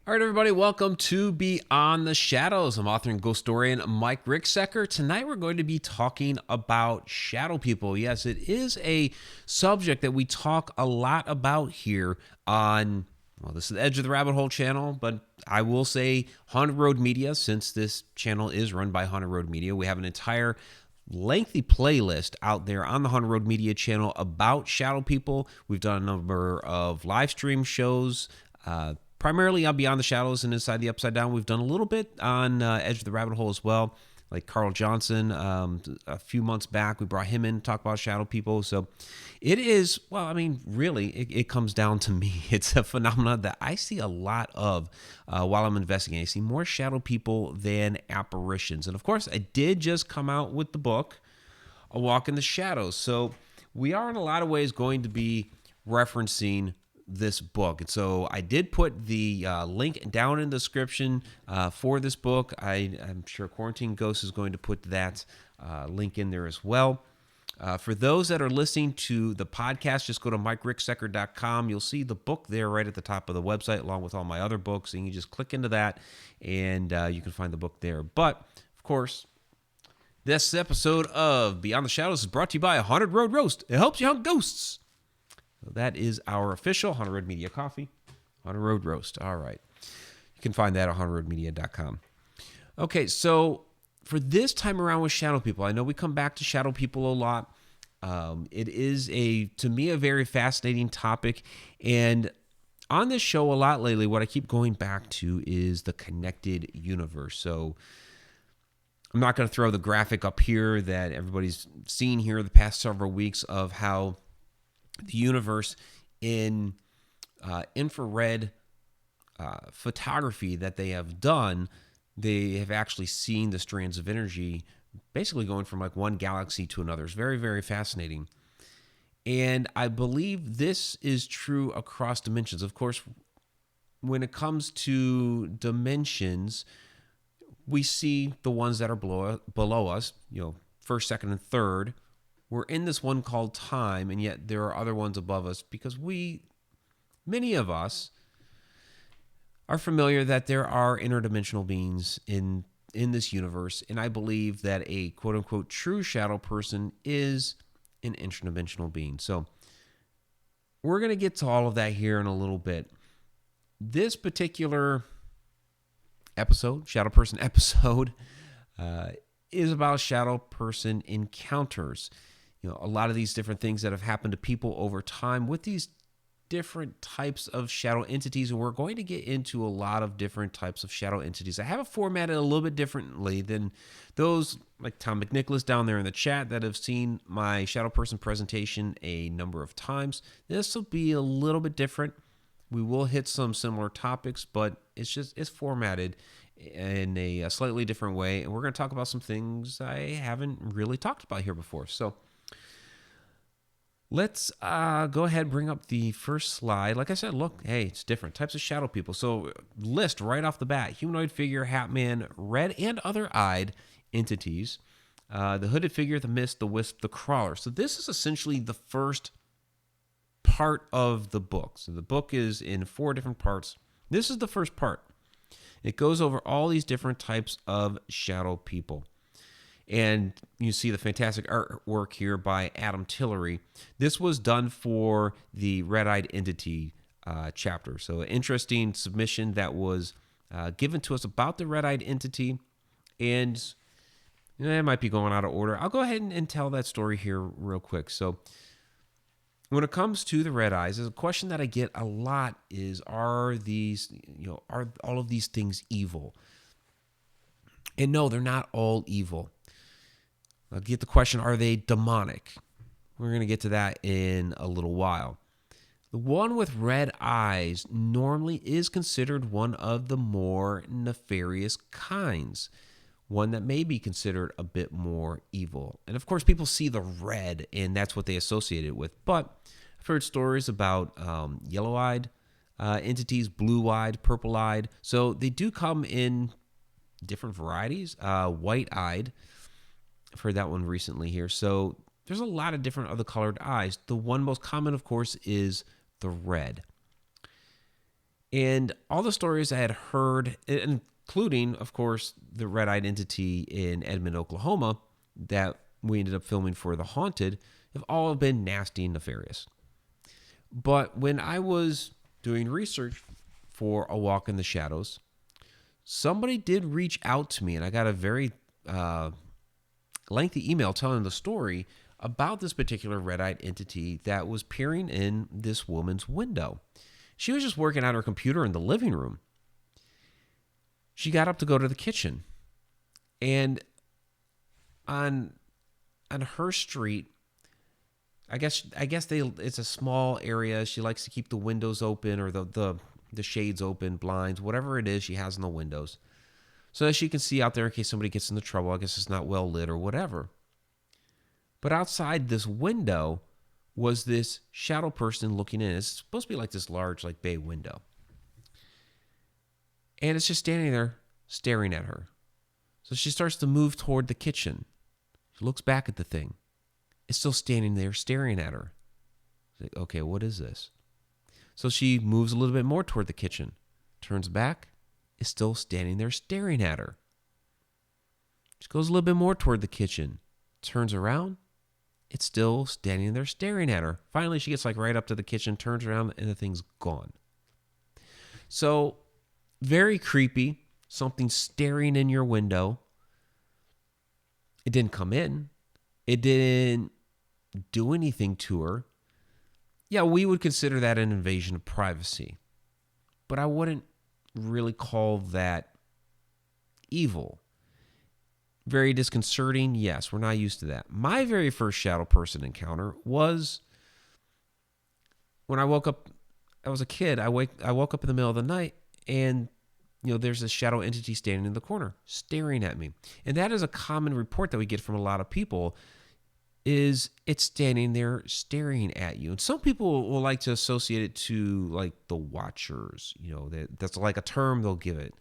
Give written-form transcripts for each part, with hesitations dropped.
All right, everybody, welcome to Beyond the Shadows. I'm author and ghost historian Mike Ricksecker. Tonight, we're going to be talking about shadow people. Yes, it is a subject that we talk a lot about here on, well, this is the Edge of the Rabbit Hole channel, but I will say Haunted Road Media, since this channel is run by Haunted Road Media. We have an entire lengthy playlist out there on the Haunted Road Media channel about shadow people. We've done a number of live stream shows, primarily on Beyond the Shadows and Inside the Upside Down. We've done a little bit on Edge of the Rabbit Hole as well. Like Carl Johnson, a few months back, we brought him in to talk about shadow people. So it is, well, I mean, really, it comes down to me. It's a phenomenon that I see a lot of while I'm investigating. I see more shadow people than apparitions. And of course, I did just come out with the book, A Walk in the Shadows. So we are in a lot of ways going to be referencing this book. And so I did put the link down in the description for this book. I'm sure Quarantine Ghost is going to put that link in there as well. For those that are listening to the podcast, just go to mikericksecker.com. You'll see the book there right at the top of the website, along with all my other books. And you just click into that, and you can find the book there. But, of course, this episode of Beyond the Shadows is brought to you by a Haunted Road Roast. It helps you hunt ghosts. So that is our official Haunted Road Media coffee, Haunted Road Roast. All right. You can find that at hauntedroadmedia.com. Okay, so for this time around with shadow people, I know we come back to shadow people a lot. It is, to me, a very fascinating topic. And on this show a lot lately, what I keep going back to is the connected universe. So I'm not going to throw the graphic up here that everybody's seen here the past several weeks of how the universe in infrared photography that they have done, they have actually seen the strands of energy basically going from like one galaxy to another. It's very, very fascinating. And I believe this is true across dimensions. Of course, when it comes to dimensions, we see the ones that are below us, first, second, and third. We're in this one called time, and yet there are other ones above us because many of us, are familiar that there are interdimensional beings in this universe, and I believe that a quote-unquote true shadow person is an interdimensional being. So we're going to get to all of that here in a little bit. This particular episode, Shadow Person episode, is about shadow person encounters. A lot of these different things that have happened to people over time with these different types of shadow entities, and we're going to get into a lot of different types of shadow entities. I have it formatted a little bit differently than those like Tom McNicholas down there in the chat that have seen my shadow person presentation a number of times. This will be a little bit different. We will hit some similar topics, but it's formatted in a slightly different way, and we're going to talk about some things I haven't really talked about here before. So let's go ahead and bring up the first slide. Like I said, look, hey, it's different types of shadow people. So list right off the bat: humanoid figure, hat man, red and other-eyed entities, the hooded figure, the mist, the wisp, the crawler. So this is essentially the first part of the book. So the book is in 4 different parts. This is the first part. It goes over all these different types of shadow people. And you see the fantastic artwork here by Adam Tillery. This was done for the Red-Eyed Entity chapter. So an interesting submission that was given to us about the Red-Eyed Entity. And it might be going out of order. I'll go ahead and tell that story here real quick. So when it comes to the red eyes, a question that I get a lot is, are all of these things evil? And no, they're not all evil. I'll get the question, are they demonic? We're going to get to that in a little while. The one with red eyes normally is considered one of the more nefarious kinds, one that may be considered a bit more evil. And of course, people see the red, and that's what they associate it with. But I've heard stories about yellow-eyed entities, blue-eyed, purple-eyed. So they do come in different varieties. White-eyed, I've heard that one recently here. So there's a lot of different other colored eyes. The one most common, of course, is the red. And all the stories I had heard, including, of course, the red-eyed entity in Edmond, Oklahoma, that we ended up filming for The Haunted, have all been nasty and nefarious. But when I was doing research for A Walk in the Shadows, somebody did reach out to me, and I got a very lengthy email telling the story about this particular red-eyed entity that was peering in this woman's window. She was just working on her computer in the living room. She got up to go to the kitchen, and on her street, I guess it's a small area. She likes to keep the windows open, or the shades open, blinds, whatever it is she has in the windows, so that she can see out there in case somebody gets into trouble. I guess it's not well lit or whatever. But outside this window was this shadow person looking in. It's supposed to be like this large, like, bay window. And it's just standing there staring at her. So she starts to move toward the kitchen. She looks back at the thing. It's still standing there staring at her. She's like, okay, what is this? So she moves a little bit more toward the kitchen. Turns back. It's still standing there staring at her. She goes a little bit more toward the kitchen. Turns around. It's still standing there staring at her. Finally, she gets like right up to the kitchen, turns around, and the thing's gone. So, very creepy. Something staring in your window. It didn't come in. It didn't do anything to her. Yeah, we would consider that an invasion of privacy. But I wouldn't really call that evil. Very disconcerting. Yes, we're not used to that. My very first shadow person encounter was when I woke up. I was a kid. I woke up in the middle of the night, and there's this shadow entity standing in the corner, staring at me. And that is a common report that we get from a lot of people. Is it's standing there staring at you. And some people will like to associate it to like the Watchers. That's like a term they'll give it.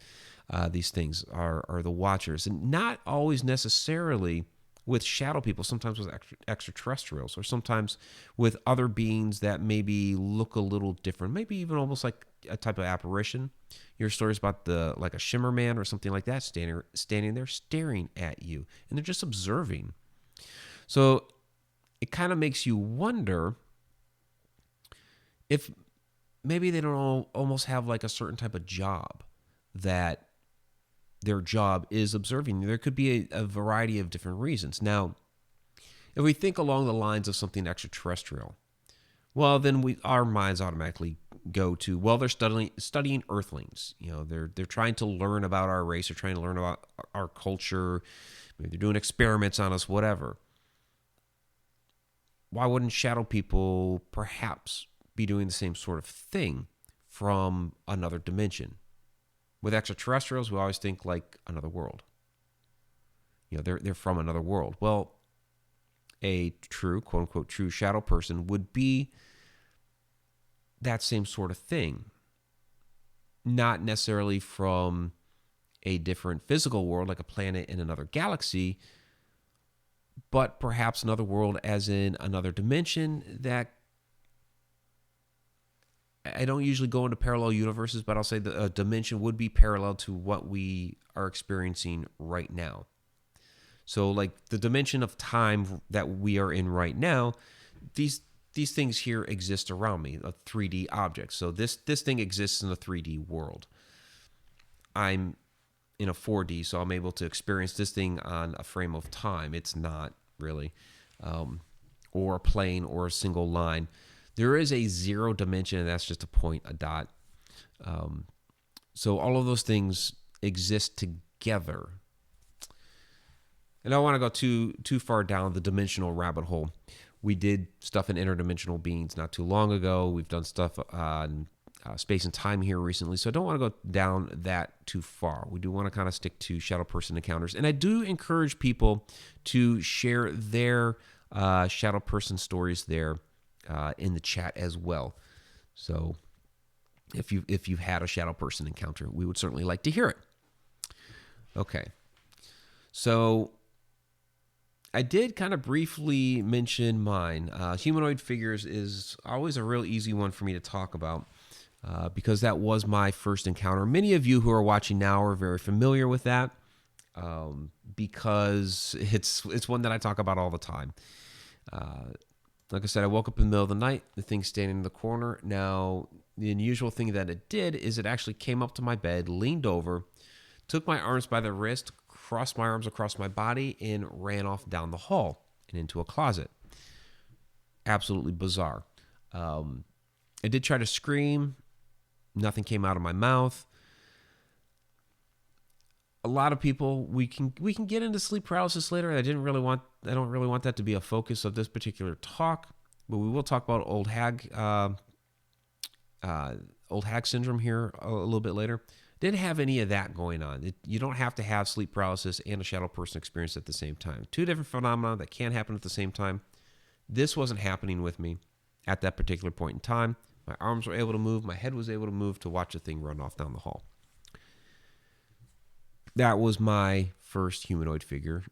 These things are the Watchers, and not always necessarily with shadow people. Sometimes with extraterrestrials, or sometimes with other beings that maybe look a little different, maybe even almost like a type of apparition. Your stories about like a shimmer man or something like that standing there staring at you, and they're just observing. So it kind of makes you wonder if maybe they don't almost have like a certain type of job that their job is observing. There could be a variety of different reasons. Now, if we think along the lines of something extraterrestrial, well, then our minds automatically go to, well, they're studying Earthlings. They're trying to learn about our race. They're trying to learn about our culture. Maybe they're doing experiments on us, whatever. Why wouldn't shadow people perhaps be doing the same sort of thing from another dimension? With extraterrestrials, we always think like another world. They're from another world. Well, a true, quote unquote, true shadow person would be that same sort of thing. Not necessarily from a different physical world, like a planet in another galaxy, but perhaps another world as in another dimension that I don't usually go into parallel universes, but I'll say the dimension would be parallel to what we are experiencing right now. So like the dimension of time that we are in right now, these things here exist around me, a 3D object. So this thing exists in a 3D world. I'm in a 4D, so I'm able to experience this thing on a frame of time. It's not really, or a plane or a single line. There is a zero dimension, and that's just a point, a dot. So all of those things exist together. And I don't want to go too far down the dimensional rabbit hole. We did stuff in interdimensional beings not too long ago. We've done stuff on space and time here recently, so I don't want to go down that too far. We do want to kind of stick to shadow person encounters. And I do encourage people to share their shadow person stories there in the chat as well. So if you've had a shadow person encounter, we would certainly like to hear it. Okay. So I did kind of briefly mention mine. Humanoid figures is always a real easy one for me to talk about. because that was my first encounter. Many of you who are watching now are very familiar with that, because it's one that I talk about all the time. Like I said, I woke up in the middle of the night, the thing standing in the corner. Now, the unusual thing that it did is it actually came up to my bed, leaned over, took my arms by the wrist, crossed my arms across my body, and ran off down the hall and into a closet. Absolutely bizarre. I did try to scream. Nothing came out of my mouth. A lot of people, we can get into sleep paralysis later. I don't really want that to be a focus of this particular talk, but we will talk about old hag syndrome here a little bit later. Didn't have any of that going on. You don't have to have sleep paralysis and a shadow person experience at the same time. Two different phenomena that can happen at the same time. This wasn't happening with me at that particular point in time. My arms were able to move. My head was able to move to watch the thing run off down the hall. That was my first humanoid figure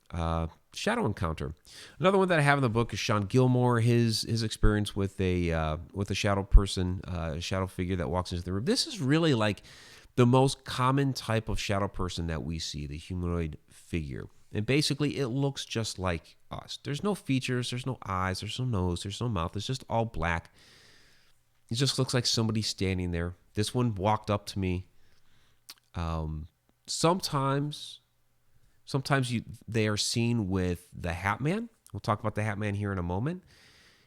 shadow encounter. Another one that I have in the book is Sean Gilmore. His experience with a shadow person, a shadow figure that walks into the room. This is really like the most common type of shadow person that we see, the humanoid figure. And basically, it looks just like us. There's no features. There's no eyes. There's no nose. There's no mouth. It's just all black. It just looks like somebody standing there. This one walked up to me. Sometimes they are seen with the Hat Man. We'll talk about the Hat Man here in a moment.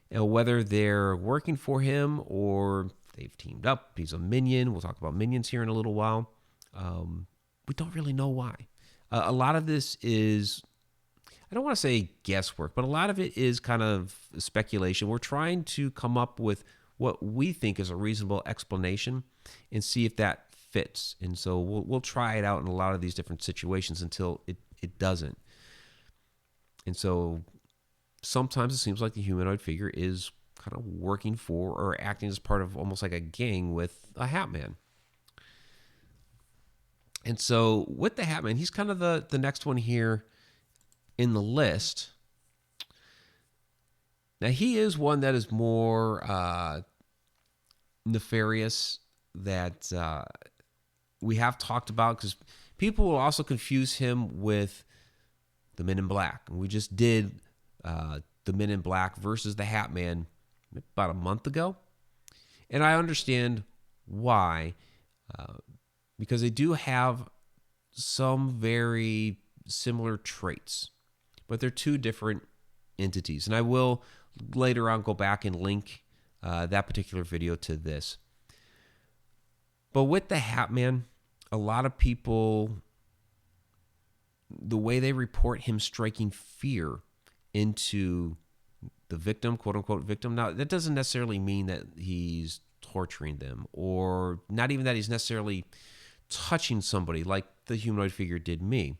And whether they're working for him or they've teamed up. He's a minion. We'll talk about minions here in a little while. We don't really know why. A lot of this is, I don't want to say guesswork, but a lot of it is kind of speculation. We're trying to come up with what we think is a reasonable explanation and see if that fits. And so we'll try it out in a lot of these different situations until it doesn't. And so sometimes it seems like the humanoid figure is kind of working for or acting as part of almost like a gang with a Hat Man. And so with the Hat Man, he's kind of the next one here in the list. Now, he is one that is more nefarious that we have talked about, because people will also confuse him with the Men in Black. And we just did the Men in Black versus the Hat Man about a month ago. And I understand why, because they do have some very similar traits, but they're two different entities. And I will later on go back and link that particular video to this. But with the Hat Man, a lot of people, the way they report him striking fear into the victim, quote unquote victim. Now, that doesn't necessarily mean that he's torturing them, or not even that he's necessarily touching somebody like the humanoid figure did me.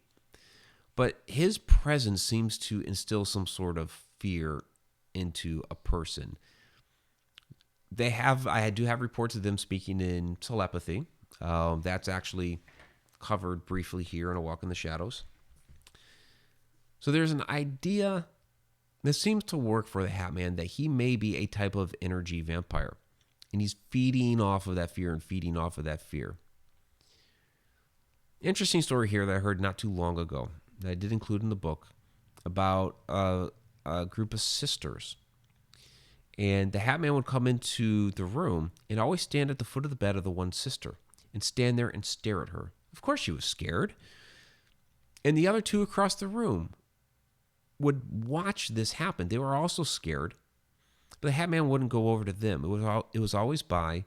But his presence seems to instill some sort of fear into a person. I do have reports of them speaking in telepathy. That's actually covered briefly here in A Walk in the Shadows. So there's an idea that seems to work for the Hat Man that he may be a type of energy vampire. And he's feeding off of that fear and feeding off of that fear. Interesting story here that I heard not too long ago that I did include in the book about a group of sisters. And the Hat Man would come into the room and always stand at the foot of the bed of the one sister and stand there and stare at her. Of course she was scared. And the other two across the room would watch this happen. They were also scared. But the Hat Man wouldn't go over to them. It was always by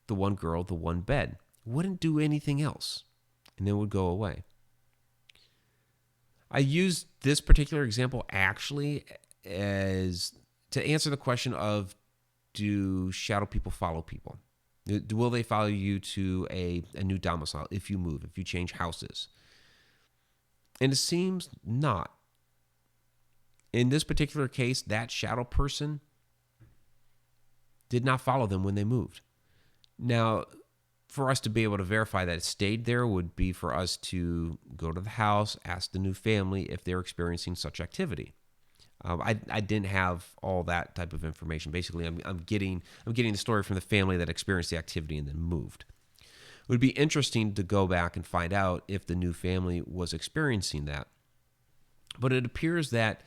the one girl, the one bed. Wouldn't do anything else. And then would go away. I used this particular example actually as to answer the question of, do shadow people follow people? Will they follow you to a new domicile if you move, if you change houses? And it seems not. In this particular case, that shadow person did not follow them when they moved. Now, for us to be able to verify that it stayed there would be for us to go to the house, ask the new family if they're experiencing such activity. I didn't have all that type of information. Basically, I'm getting the story from the family that experienced the activity and then moved. It would be interesting to go back and find out if the new family was experiencing that. But it appears that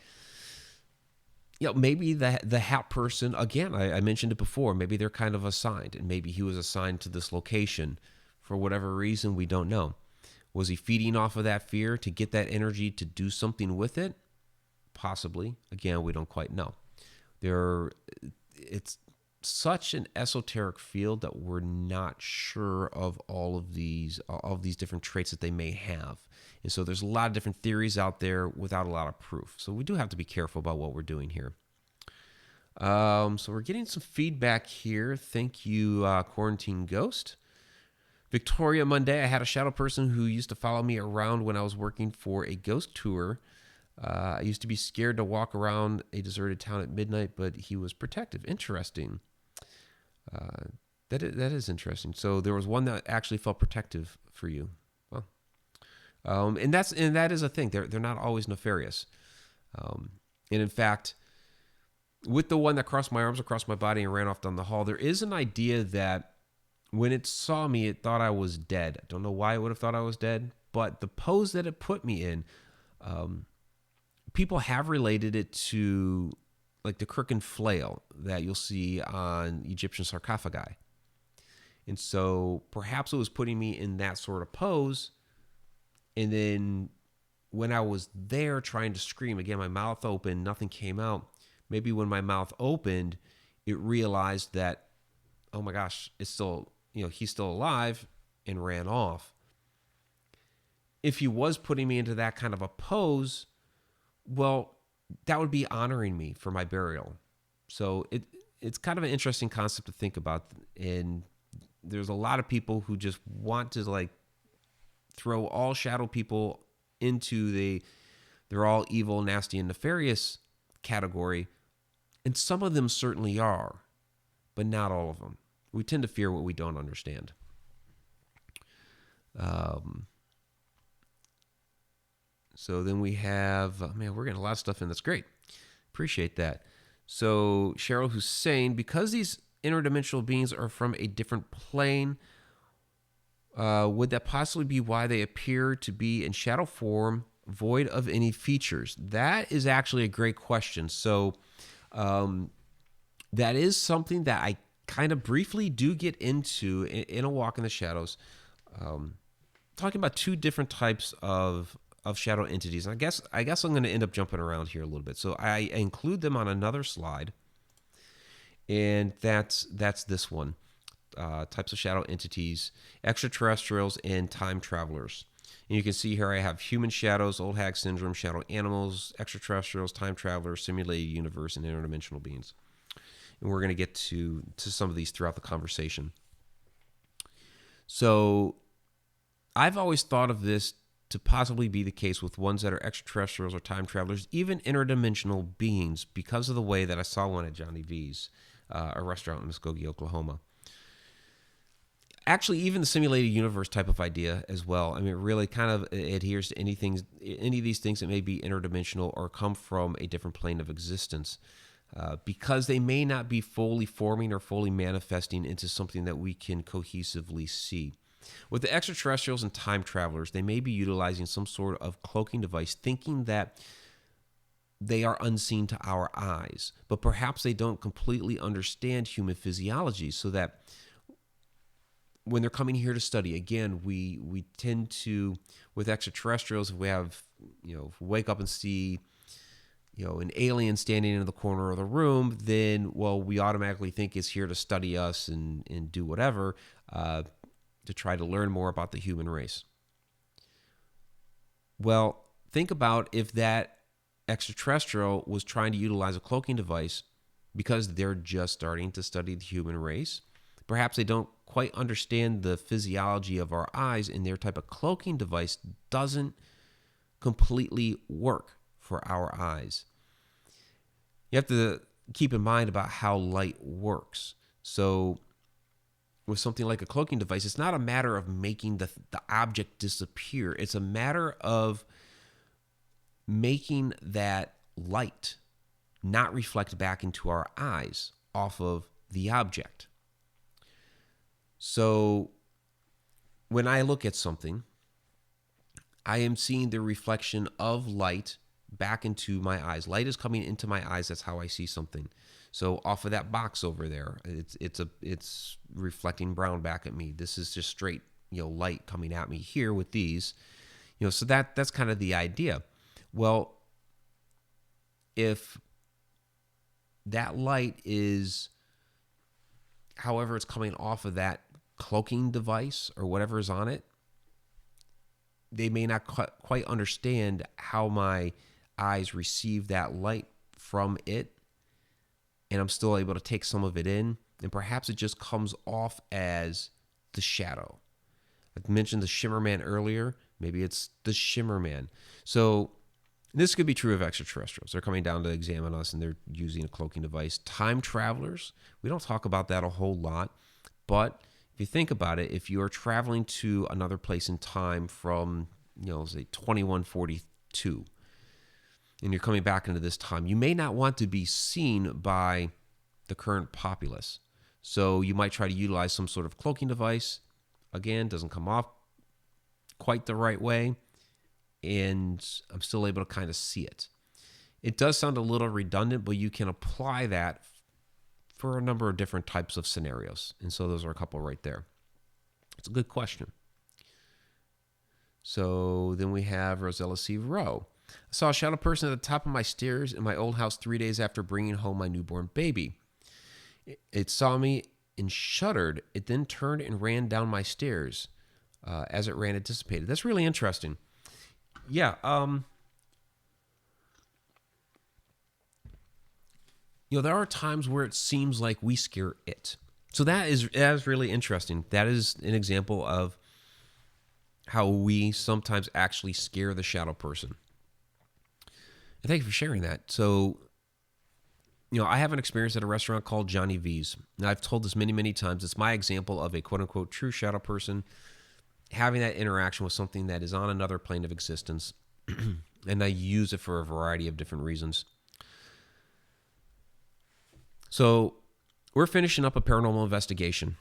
maybe the hat person, again, I mentioned it before, maybe they're kind of assigned, and maybe he was assigned to this location for whatever reason, we don't know. Was he feeding off of that fear to get that energy to do something with it? Possibly. Again, we don't quite know. It's such an esoteric field that we're not sure of all of these different traits that they may have. And so there's a lot of different theories out there without a lot of proof. So we do have to be careful about what we're doing here. So we're getting some feedback here. Thank you, Quarantine Ghost. Victoria Monday, I had a shadow person who used to follow me around when I was working for a ghost tour. I used to be scared to walk around a deserted town at midnight, but he was protective. Interesting. That is interesting. So there was one that actually felt protective for you. Well, and that is a thing. They're not always nefarious. And in fact, with the one that crossed my arms across my body and ran off down the hall, there is an idea that when it saw me, it thought I was dead. I don't know why it would have thought I was dead, but the pose that it put me in, people have related it to like the crook and flail that you'll see on Egyptian sarcophagi. And so perhaps it was putting me in that sort of pose. And then when I was there trying to scream, again, my mouth open, nothing came out. Maybe when my mouth opened, it realized that, oh my gosh, it's still, he's still alive, and ran off. If he was putting me into that kind of a pose, well, that would be honoring me for my burial. So it's kind of an interesting concept to think about. And there's a lot of people who just want to like throw all shadow people into they're all evil, nasty, and nefarious category. And some of them certainly are, but not all of them. We tend to fear what we don't understand. So then we have, we're getting a lot of stuff in. That's great. Appreciate that. So Cheryl Hussein, because these interdimensional beings are from a different plane, would that possibly be why they appear to be in shadow form, void of any features? That is actually a great question. So that is something that I kind of briefly do get into in A Walk in the Shadows, talking about two different types of shadow entities. And I guess I'm going to end up jumping around here a little bit. So I include them on another slide, and that's this one. Types of shadow entities, extraterrestrials, and time travelers. And you can see here I have human shadows, old hag syndrome, shadow animals, extraterrestrials, time travelers, simulated universe, and interdimensional beings. And we're going to get to some of these throughout the conversation. So I've always thought of this to possibly be the case with ones that are extraterrestrials or time travelers, even interdimensional beings, because of the way that I saw one at Johnny V's, a restaurant in Muskogee, Oklahoma. Actually, even the simulated universe type of idea as well. I mean, it really kind of adheres to any of these things that may be interdimensional or come from a different plane of existence, because they may not be fully forming or fully manifesting into something that we can cohesively see. With the extraterrestrials and time travelers, they may be utilizing some sort of cloaking device, thinking that they are unseen to our eyes, but perhaps they don't completely understand human physiology, so that when they're coming here to study, again, we tend to, with extraterrestrials, if we have, if we wake up and see, an alien standing in the corner of the room, then, well, we automatically think it's here to study us and do whatever, to try to learn more about the human race. Well, think about if that extraterrestrial was trying to utilize a cloaking device because they're just starting to study the human race. Perhaps they don't quite understand the physiology of our eyes, and their type of cloaking device doesn't completely work for our eyes. You have to keep in mind about how light works. So with something like a cloaking device, it's not a matter of making the object disappear. It's a matter of making that light not reflect back into our eyes off of the object. So when I look at something, I am seeing the reflection of light back into my eyes. Light is coming into my eyes. That's how I see something. So off of that box over there, it's reflecting brown back at me. This is just straight, light coming at me here with these. So that's kind of the idea. Well, if that light is, however it's coming off of that cloaking device or whatever is on it, they may not quite understand how my eyes receive that light from it, and I'm still able to take some of it in, and perhaps it just comes off as the shadow. I mentioned the Shimmer Man earlier. Maybe it's the Shimmer Man. So this could be true of extraterrestrials. They're coming down to examine us, and they're using a cloaking device. Time travelers, we don't talk about that a whole lot, but if you think about it, if you are traveling to another place in time from, say 2142, and you're coming back into this time, you may not want to be seen by the current populace. So you might try to utilize some sort of cloaking device. Again, doesn't come off quite the right way, and I'm still able to kind of see it. It does sound a little redundant, but you can apply that for a number of different types of scenarios. And so those are a couple right there. It's a good question. So then we have Rosella C. Rowe. I saw a shadow person at the top of my stairs in my old house 3 days after bringing home my newborn baby. It saw me and shuddered. It then turned and ran down my stairs. As it ran, it dissipated. That's really interesting. Yeah. There are times where it seems like we scare it. So that is really interesting. That is an example of how we sometimes actually scare the shadow person. And thank you for sharing that. So, I have an experience at a restaurant called Johnny V's. Now, I've told this many, many times. It's my example of a quote-unquote true shadow person having that interaction with something that is on another plane of existence. And I use it for a variety of different reasons. So we're finishing up a paranormal investigation.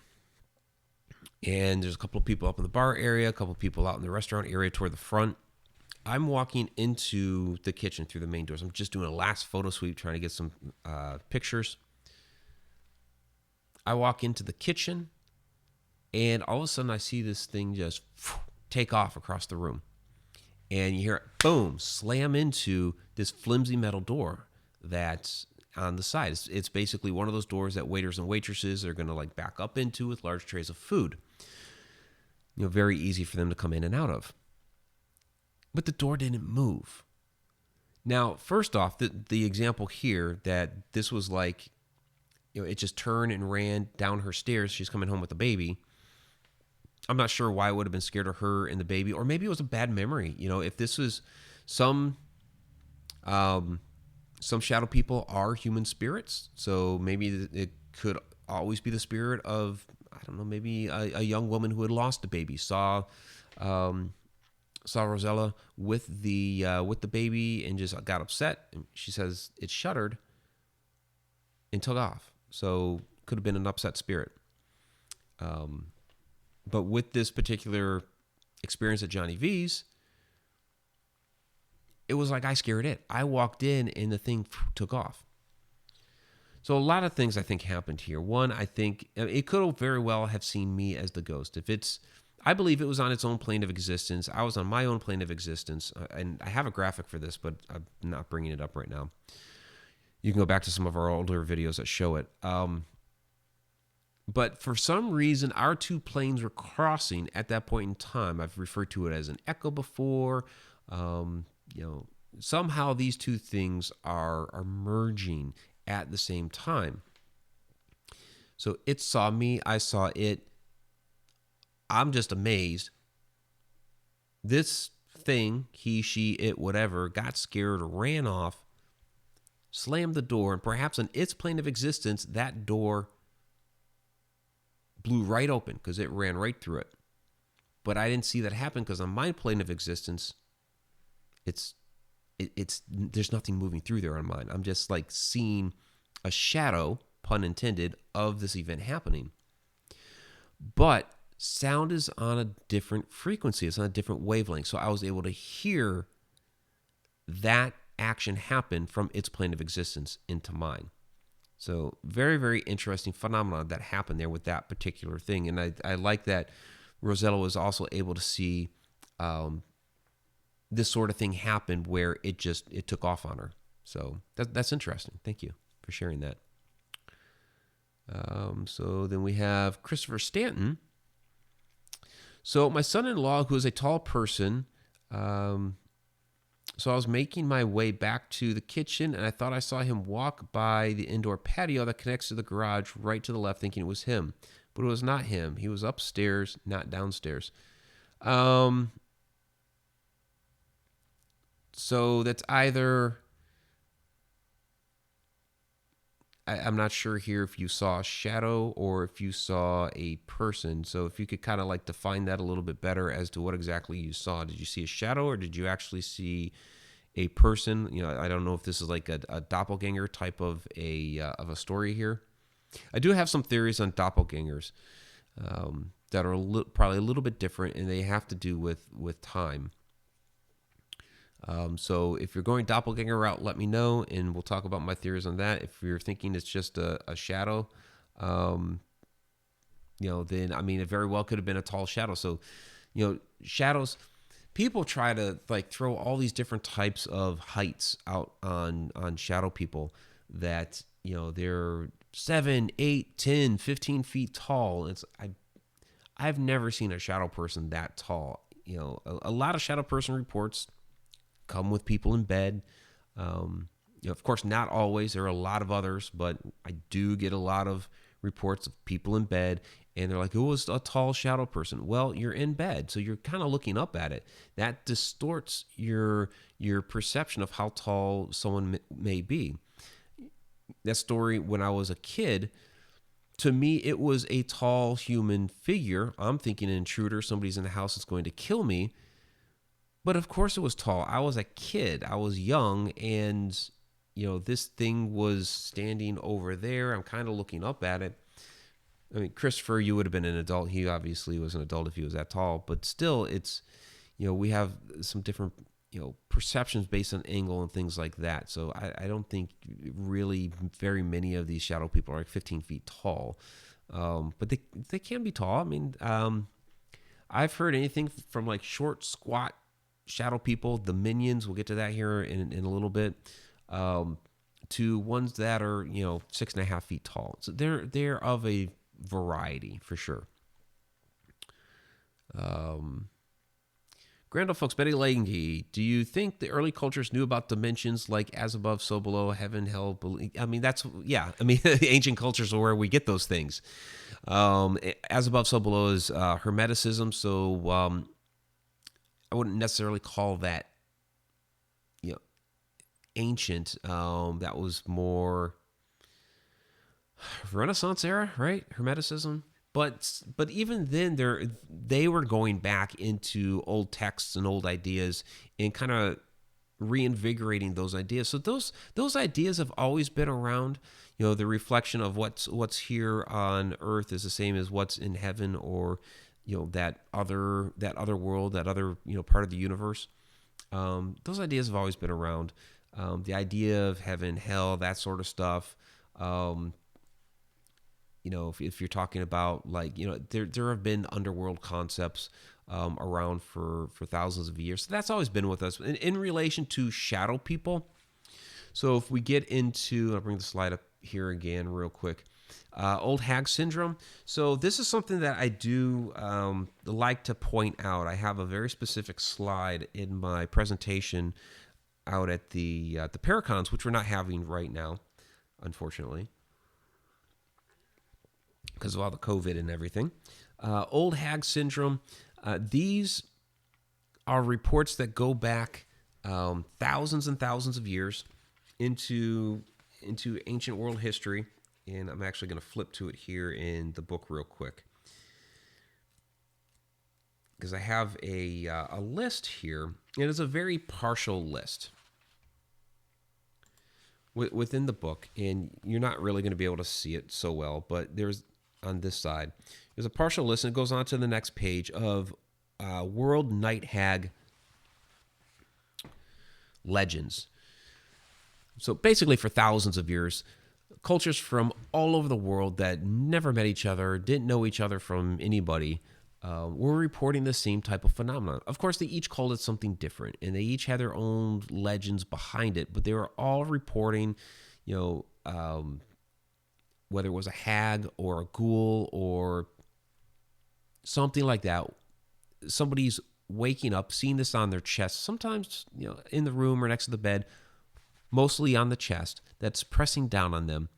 And there's a couple of people up in the bar area, a couple of people out in the restaurant area toward the front. I'm walking into the kitchen through the main doors. I'm just doing a last photo sweep, trying to get some pictures. I walk into the kitchen, and all of a sudden I see this thing just take off across the room. And you hear it, boom, slam into this flimsy metal door that's on the side. It's basically one of those doors that waiters and waitresses are going to back up into with large trays of food. Very easy for them to come in and out of. But the door didn't move. Now, first off, the example here that this was it just turned and ran down her stairs. She's coming home with a baby. I'm not sure why it would have been scared of her and the baby, or maybe it was a bad memory. If this was some shadow people are human spirits, so maybe it could always be the spirit of, I don't know, maybe a young woman who had lost a baby, saw Rosella with the baby and just got upset. And she says it shuddered and took off. So could have been an upset spirit. But with this particular experience at Johnny V's, it was like I scared it. I walked in and the thing took off. So a lot of things I think happened here. One, I think it could very well have seen me as the ghost. I believe it was on its own plane of existence. I was on my own plane of existence. And I have a graphic for this, but I'm not bringing it up right now. You can go back to some of our older videos that show it. But for some reason, our two planes were crossing at that point in time. I've referred to it as an echo before. Somehow these two things are merging at the same time. So it saw me, I saw it. I'm just amazed. This thing, he, she, it, whatever, got scared, ran off, slammed the door, and perhaps on its plane of existence, that door blew right open because it ran right through it. But I didn't see that happen because on my plane of existence, it it's there's nothing moving through there on mine. I'm just like seeing a shadow, pun intended, of this event happening. But sound is on a different frequency. It's on a different wavelength. So I was able to hear that action happen from its plane of existence into mine. So very, very interesting phenomenon that happened there with that particular thing. And I like that Rosella was also able to see this sort of thing happen where it took off on her. So that's interesting. Thank you for sharing that. So then we have Christopher Stanton. So my son-in-law, who is a tall person, so I was making my way back to the kitchen, and I thought I saw him walk by the indoor patio that connects to the garage right to the left, thinking it was him. But it was not him. He was upstairs, not downstairs. So that's either... I'm not sure here if you saw a shadow or if you saw a person. So if you could kind of like define that a little bit better as to what exactly you saw. Did you see a shadow or did you actually see a person? You know, I don't know if this is like a doppelganger type of a story here. I do have some theories on doppelgangers that are probably a little bit different, and they have to do with time. So if you're going doppelganger route, let me know, and we'll talk about my theories on that. If you're thinking it's just a shadow, then I mean, it very well could have been a tall shadow. So, shadows, people try to like throw all these different types of heights out on shadow people that, they're 7, 8, 10, 15 feet tall. I've never seen a shadow person that tall. A lot of shadow person reports come with people in bed. Of course, not always. There are a lot of others, but I do get a lot of reports of people in bed, and they're like, "Who was a tall shadow person?" Well, you're in bed, so you're kind of looking up at it. That distorts your perception of how tall someone may be. That story, when I was a kid, to me, it was a tall human figure. I'm thinking an intruder, somebody's in the house that's going to kill me. But of course it was tall. I was a kid. I was young, and this thing was standing over there. I'm kind of looking up at it. I mean, Christopher, you would have been an adult. He obviously was an adult if he was that tall. But still, it's we have some different perceptions based on angle and things like that. So I don't think really very many of these shadow people are like 15 feet tall. But they can be tall. I mean, I've heard anything from like short, squat shadow people, the minions, we'll get to that here in a little bit, to ones that are 6.5 feet tall. So they're of a variety for sure. Grandel folks, Betty Lange, do you think the early cultures knew about dimensions like as above, so below, heaven, hell? I mean, the ancient cultures are where we get those things. As above, so below is Hermeticism. So I wouldn't necessarily call that, ancient. That was more Renaissance era, right? Hermeticism. But even then, they were going back into old texts and old ideas and kind of reinvigorating those ideas. So those ideas have always been around. The reflection of what's here on earth is the same as what's in heaven, or that other world, that other part of the universe. Those ideas have always been around. The idea of heaven, hell, that sort of stuff. If you're talking about like there have been underworld concepts around for thousands of years. So that's always been with us in relation to shadow people. So if we get into, I'll bring the slide up here again real quick. Old hag syndrome. So this is something that I do like to point out. I have a very specific slide in my presentation out at the Paracons, which we're not having right now, unfortunately, because of all the COVID and everything. Old hag syndrome. These are reports that go back thousands and thousands of years into ancient world history. And I'm actually going to flip to it here in the book real quick, because I have a list here. It is a very partial list. within the book, and you're not really going to be able to see it so well, but there's on this side, there's a partial list, and it goes on to the next page of World Night Hag legends. So basically, for thousands of years, cultures from all over the world that never met each other, didn't know each other from anybody, were reporting the same type of phenomenon. Of course, they each called it something different, and they each had their own legends behind it, but they were all reporting, whether it was a hag or a ghoul or something like that. Somebody's waking up, seeing this on their chest, sometimes, in the room or next to the bed, mostly on the chest, that's pressing down on them.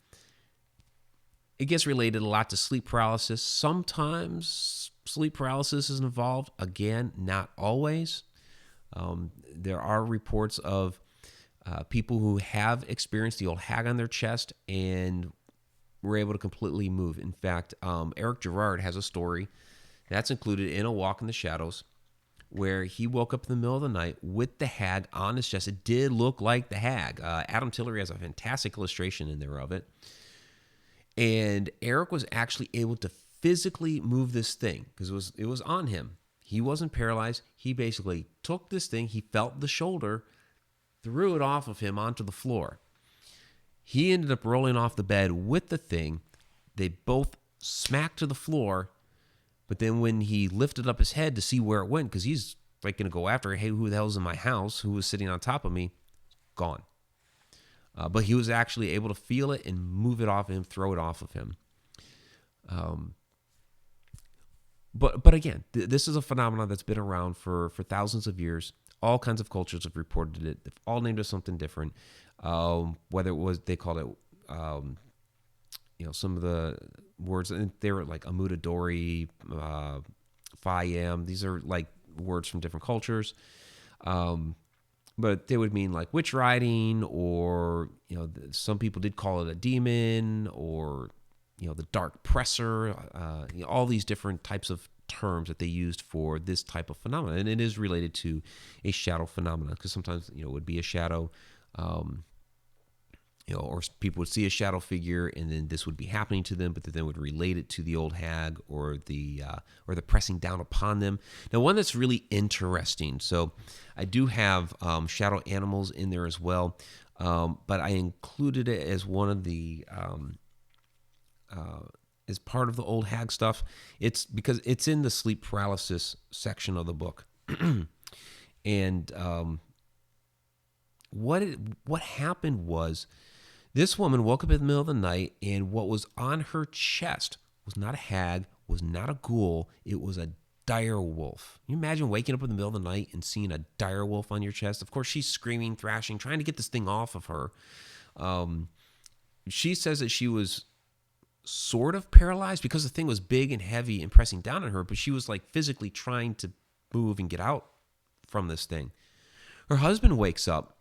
It gets related a lot to sleep paralysis. Sometimes sleep paralysis is involved. Again, not always. There are reports of people who have experienced the old hag on their chest and were able to completely move. In fact, Eric Gerard has a story that's included in A Walk in the Shadows, where he woke up in the middle of the night with the hag on his chest. It did look like the hag. Adam Tillery has a fantastic illustration in there of it. And Eric was actually able to physically move this thing because it was on him. He wasn't paralyzed. He basically took this thing. He felt the shoulder, threw it off of him onto the floor. He ended up rolling off the bed with the thing. They both smacked to the floor. But then when he lifted up his head to see where it went, because he's like going to go after, hey, who the hell's in my house? Who was sitting on top of me? Gone. But he was actually able to feel it and move it off him, throw it off of him. But again, this is a phenomenon that's been around for thousands of years. All kinds of cultures have reported it. They've all named it something different. Whether it was, they called it, some of the words, and they were like Amudadori, Fayam. These are like words from different cultures. But they would mean like witch riding, or, some people did call it a demon, or, the dark presser, all these different types of terms that they used for this type of phenomenon. And it is related to a shadow phenomenon, because sometimes, it would be a shadow, or people would see a shadow figure, and then this would be happening to them, but then they would relate it to the old hag or the pressing down upon them. Now, one that's really interesting. So, I do have shadow animals in there as well, but I included it as one of the as part of the old hag stuff. It's because it's in the sleep paralysis section of the book, and what happened was, this woman woke up in the middle of the night, and what was on her chest was not a hag, was not a ghoul. It was a dire wolf. Can you imagine waking up in the middle of the night and seeing a dire wolf on your chest? Of course, she's screaming, thrashing, trying to get this thing off of her. She says that she was sort of paralyzed because the thing was big and heavy and pressing down on her, but she was like physically trying to move and get out from this thing. Her husband wakes up,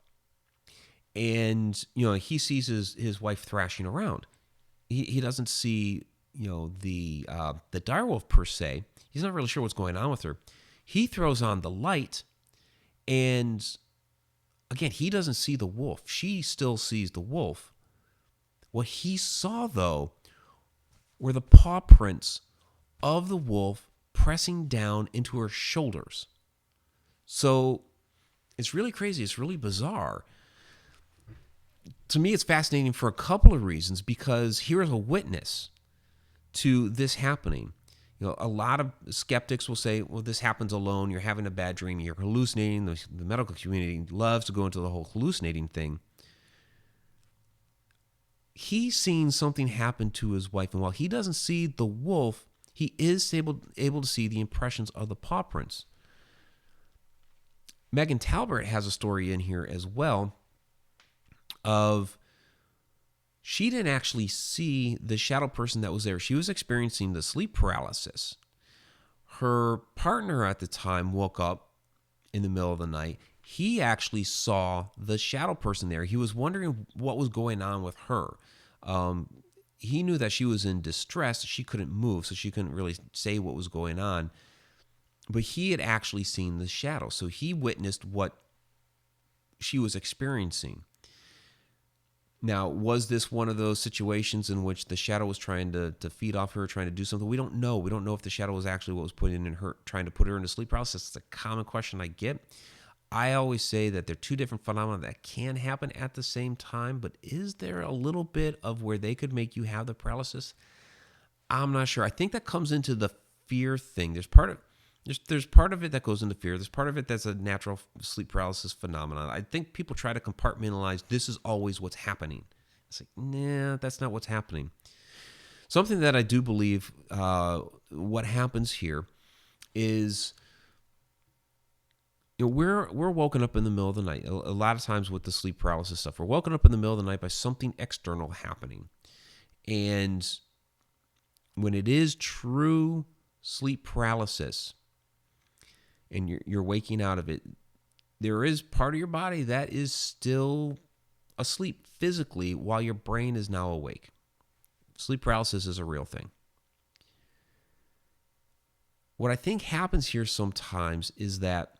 and, he sees his wife thrashing around. He doesn't see, the direwolf per se. He's not really sure what's going on with her. He throws on the light, and again, he doesn't see the wolf. She still sees the wolf. What he saw, though, were the paw prints of the wolf pressing down into her shoulders. So it's really crazy. It's really bizarre. To me, it's fascinating for a couple of reasons, because here is a witness to this happening. A lot of skeptics will say, well, this happens alone. You're having a bad dream. You're hallucinating. The medical community loves to go into the whole hallucinating thing. He's seen something happen to his wife, and while he doesn't see the wolf, he is able to see the impressions of the paw prints. Megan Talbert has a story in here as well of, she didn't actually see the shadow person that was there. She was experiencing the sleep paralysis. Her partner at the time woke up in the middle of the night. He actually saw the shadow person there. He was wondering what was going on with her. He knew that she was in distress. She couldn't move, so she couldn't really say what was going on. But he had actually seen the shadow, so he witnessed what she was experiencing. Now, was this one of those situations in which the shadow was trying to feed off her, trying to do something? We don't know. We don't know if the shadow was actually what was putting in her, trying to put her into sleep paralysis. It's a common question I get. I always say that they're two different phenomena that can happen at the same time, but is there a little bit of where they could make you have the paralysis? I'm not sure. I think that comes into the fear thing. There's part of it that goes into fear. There's part of it that's a natural sleep paralysis phenomenon. I think people try to compartmentalize, this is always what's happening. It's like, nah, that's not what's happening. Something that I do believe what happens here is, we're woken up in the middle of the night. A lot of times with the sleep paralysis stuff, we're woken up in the middle of the night by something external happening. And when it is true sleep paralysis, and you're waking out of it, there is part of your body that is still asleep physically while your brain is now awake. Sleep paralysis is a real thing. What I think happens here sometimes is that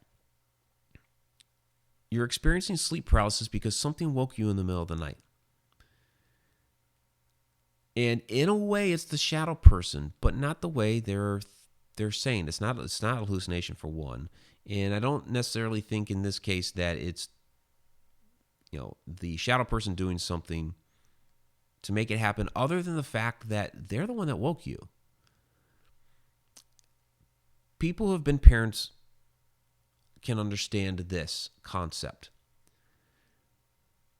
you're experiencing sleep paralysis because something woke you in the middle of the night. And in a way, it's the shadow person, but not the way they're saying. It's not a hallucination, for one. And I don't necessarily think in this case that it's, the shadow person doing something to make it happen, other than the fact that they're the one that woke you. People who have been parents can understand this concept.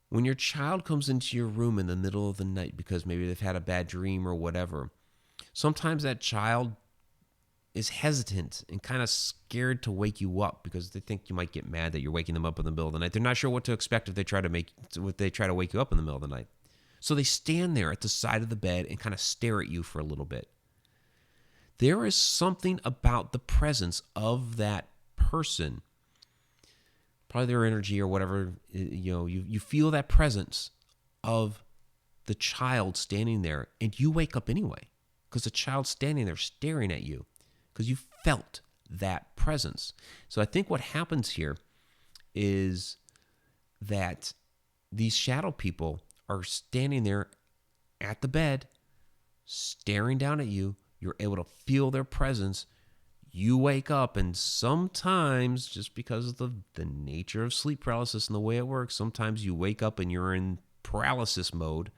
When your child comes into your room in the middle of the night because maybe they've had a bad dream or whatever, sometimes that child is hesitant and kind of scared to wake you up because they think you might get mad that you're waking them up in the middle of the night. They're not sure what to expect if they try to wake you up in the middle of the night. So they stand there at the side of the bed and kind of stare at you for a little bit. There is something about the presence of that person, probably their energy or whatever, you feel that presence of the child standing there, and you wake up anyway because the child's standing there staring at you because you felt that presence. So I think what happens here is that these shadow people are standing there at the bed, staring down at you. You're able to feel their presence. You wake up, and sometimes, just because of the nature of sleep paralysis and the way it works, sometimes you wake up and you're in paralysis mode,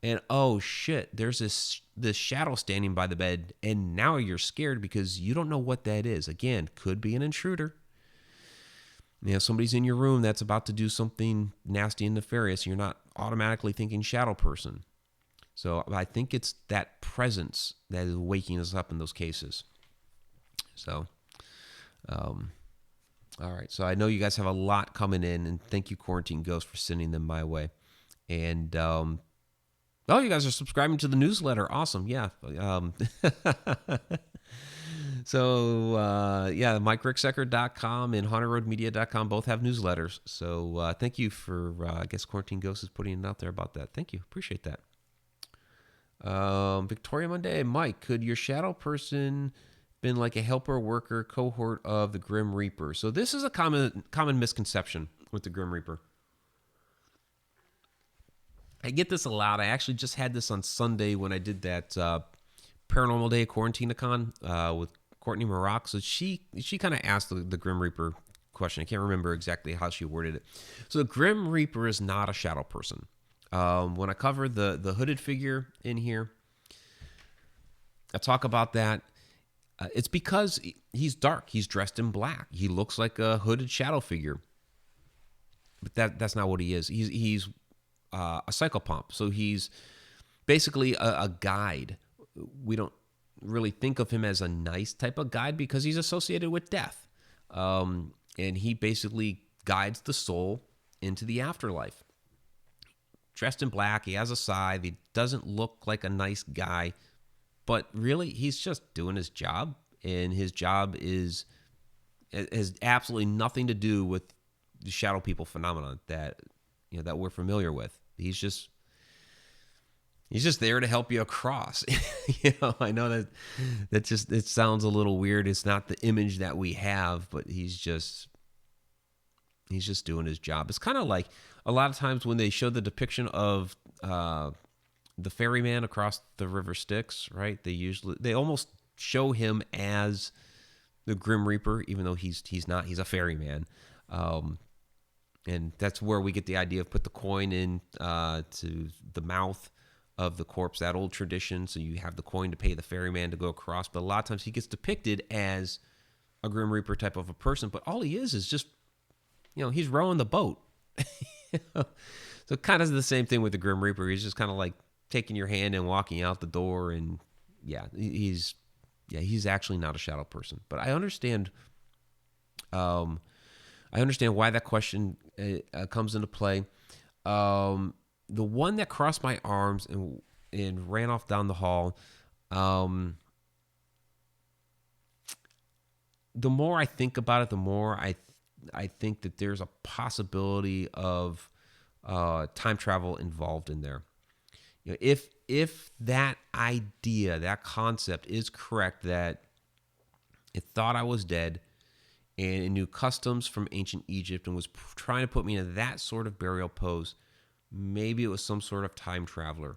and oh shit, there's this shadow standing by the bed, and now you're scared because you don't know what that is. Again, could be an intruder. Somebody's in your room that's about to do something nasty and nefarious. You're not automatically thinking shadow person. So I think it's that presence that is waking us up in those cases. So, all right. So I know you guys have a lot coming in, and thank you, Quarantine Ghost, for sending them my way. And, you guys are subscribing to the newsletter. Awesome. Yeah. MikeRicksecker.com and HauntedRoadMedia.com both have newsletters. So thank you for, I guess Quarantine Ghost is putting it out there about that. Thank you. Appreciate that. Victoria Monday, Mike, could your shadow person been like a helper, worker, cohort of the Grim Reaper? So this is a common misconception with the Grim Reaper. I get this a lot. I actually just had this on Sunday when I did that Paranormal Day Quarantine-a-con with Courtney Maroc. So she kind of asked the Grim Reaper question. I can't remember exactly how she worded it. So the Grim Reaper is not a shadow person. When I cover the hooded figure in here, I talk about that. It's because he's dark. He's dressed in black. He looks like a hooded shadow figure. But that's not what he is. He's a psychopomp. So he's basically a guide. We don't really think of him as a nice type of guide because he's associated with death. And he basically guides the soul into the afterlife. Dressed in black, he has a scythe. He doesn't look like a nice guy. But really, he's just doing his job, and his job has absolutely nothing to do with the shadow people phenomenon that we're familiar with. He's just there to help you across. I know that just it sounds a little weird. It's not the image that we have, but he's just doing his job. It's kind of like a lot of times when they show the depiction of the ferryman across the river Styx, right? They almost show him as the Grim Reaper, even though he's not. He's a ferryman. And that's where we get the idea of put the coin in to the mouth of the corpse, that old tradition. So you have the coin to pay the ferryman to go across. But a lot of times he gets depicted as a Grim Reaper type of a person. But all he is just, he's rowing the boat. So kind of the same thing with the Grim Reaper. He's just kind of like taking your hand and walking out the door. And he's actually not a shadow person. But I understand why that question comes into play. The one that crossed my arms and ran off down the hall, the more I think about it, the more I think that there's a possibility of time travel involved in there. If that idea, that concept is correct, that it thought I was dead, and it knew customs from ancient Egypt and was trying to put me in that sort of burial pose, maybe it was some sort of time traveler.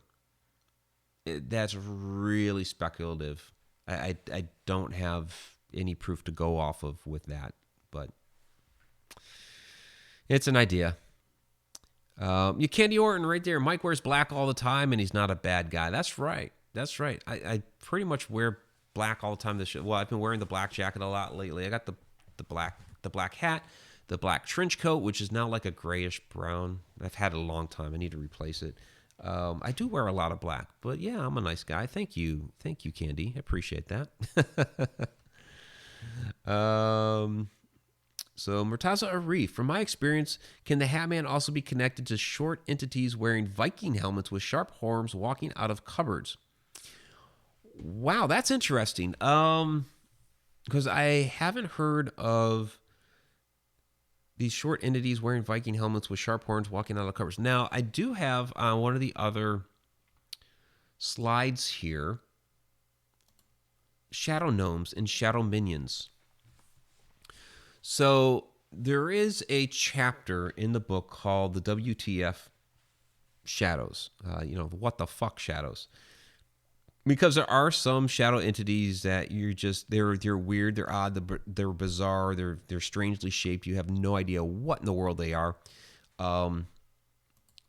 That's really speculative. I don't have any proof to go off of with that, but it's an idea. Candy Orton right there. Mike wears black all the time, and he's not a bad guy. That's right. I pretty much wear black all the time. I've been wearing the black jacket a lot lately. I got the black hat, the black trench coat, which is now like a grayish brown. I've had it a long time. I need to replace it. I do wear a lot of black, but yeah, I'm a nice guy. Thank you, Candy. I appreciate that. So Murtaza Arif, from my experience, can the Hat Man also be connected to short entities wearing Viking helmets with sharp horns walking out of cupboards? Wow, that's interesting. Because I haven't heard of these short entities wearing Viking helmets with sharp horns walking out of cupboards. Now, I do have on one of the other slides here shadow gnomes and shadow minions. So there is a chapter in the book called the WTF Shadows. The what the fuck shadows. Because there are some shadow entities that they're weird, they're odd, they're bizarre, they're strangely shaped. You have no idea what in the world they are. The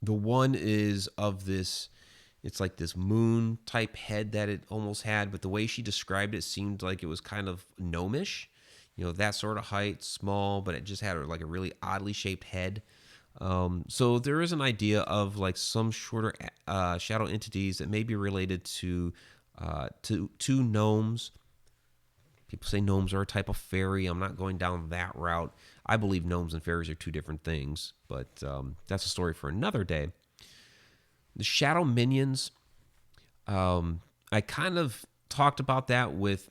one is of this, it's like this moon type head that it almost had, but the way she described it seemed like it was kind of gnomish. That sort of height, small, but it just had like a really oddly shaped head. So there is an idea of like some shorter shadow entities that may be related to gnomes. People say gnomes are a type of fairy. I'm not going down that route. I believe gnomes and fairies are two different things, but that's a story for another day. The shadow minions, I kind of talked about that with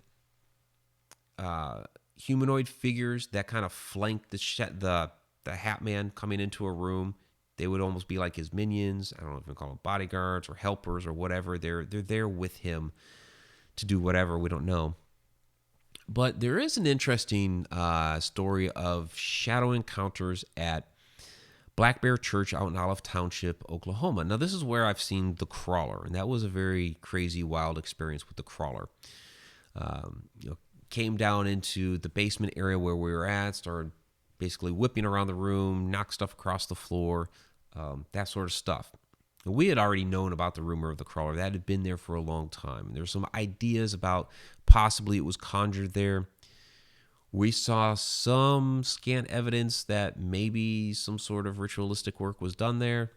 humanoid figures that kind of flank the Hat Man coming into a room. They would almost be like his minions. I don't know if you call them bodyguards or helpers or whatever. They're there with him to do whatever. We don't know. But there is an interesting story of shadow encounters at Black Bear Church out in Olive Township, Oklahoma. Now, this is where I've seen the Crawler, and that was a very crazy, wild experience with the Crawler. Came down into the basement area where we were at, started basically whipping around the room, knocked stuff across the floor, that sort of stuff. We had already known about the rumor of the Crawler. That had been there for a long time. There's some ideas about possibly it was conjured there. We saw some scant evidence that maybe some sort of ritualistic work was done there.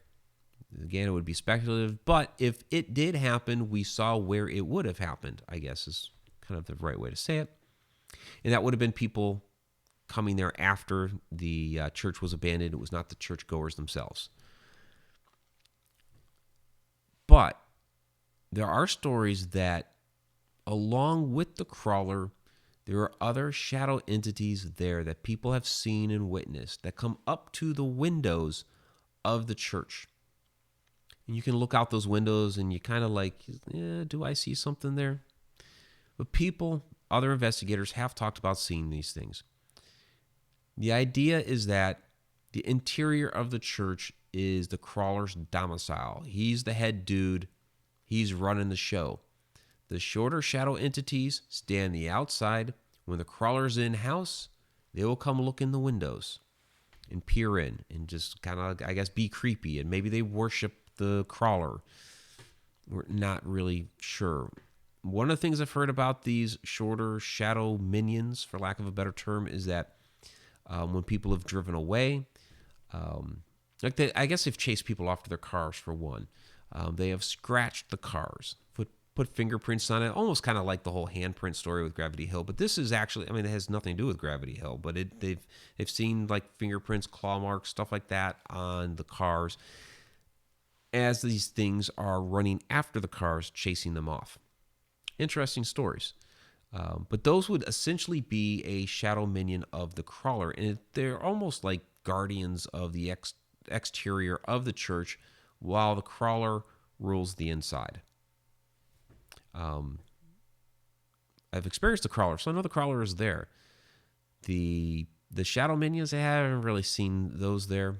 Again, it would be speculative, but if it did happen, we saw where it would have happened, I guess is kind of the right way to say it. And that would have been people coming there after the church was abandoned. It was not the churchgoers themselves. But there are stories that along with the Crawler, there are other shadow entities there that people have seen and witnessed that come up to the windows of the church. And you can look out those windows and you kind of like, do I see something there? But people, other investigators have talked about seeing these things. The idea is that the interior of the church is the crawler's domicile. He's the head dude. He's running the show. The shorter shadow entities stay on the outside. When the crawler's in house, they will come look in the windows and peer in and just kind of, I guess, be creepy. And maybe they worship the crawler. We're not really sure. One of the things I've heard about these shorter shadow minions, for lack of a better term, is that when people have driven away, I guess they've chased people off to their cars for one. They have scratched the cars, put fingerprints on it, almost kind of like the whole handprint story with Gravity Hill. But this is actually, I mean, it has nothing to do with Gravity Hill, but they've seen like fingerprints, claw marks, stuff like that on the cars as these things are running after the cars, chasing them off. Interesting stories. But those would essentially be a shadow minion of the crawler, and they're almost like guardians of the exterior of the church, while the crawler rules the inside. I've experienced the crawler, so I know the crawler is there. The shadow minions, I haven't really seen those there,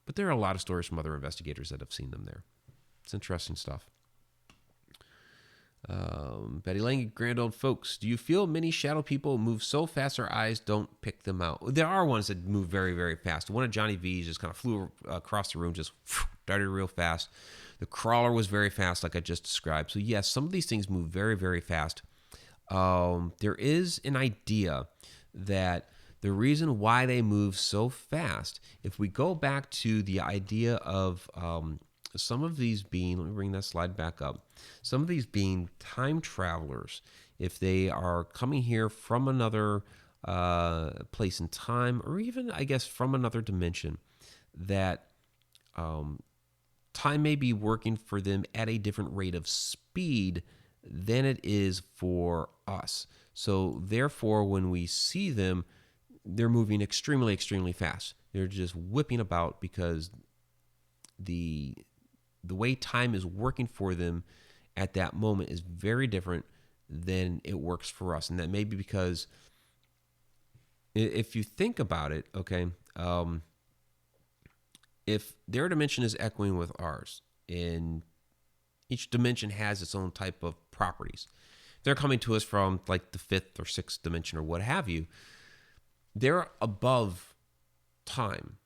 but there are a lot of stories from other investigators that have seen them there. It's interesting stuff. Betty Lang, grand old folks, do you feel many shadow people move so fast our eyes don't pick them out? There are ones that move very, very fast. One of Johnny V's just kind of flew across the room, just darted real fast. The crawler was very fast, like I just described. So yes, some of these things move very, very fast. There is an idea that the reason why they move so fast, if we go back to the idea of some of these being, let me bring that slide back up, some of these being time travelers, if they are coming here from another place in time, or even, I guess, from another dimension, that time may be working for them at a different rate of speed than it is for us. So therefore, when we see them, they're moving extremely, extremely fast. They're just whipping about because the way time is working for them at that moment is very different than it works for us. And that may be because if you think about it, okay, if their dimension is echoing with ours, and each dimension has its own type of properties, they're coming to us from like the fifth or sixth dimension or what have you, they're above time.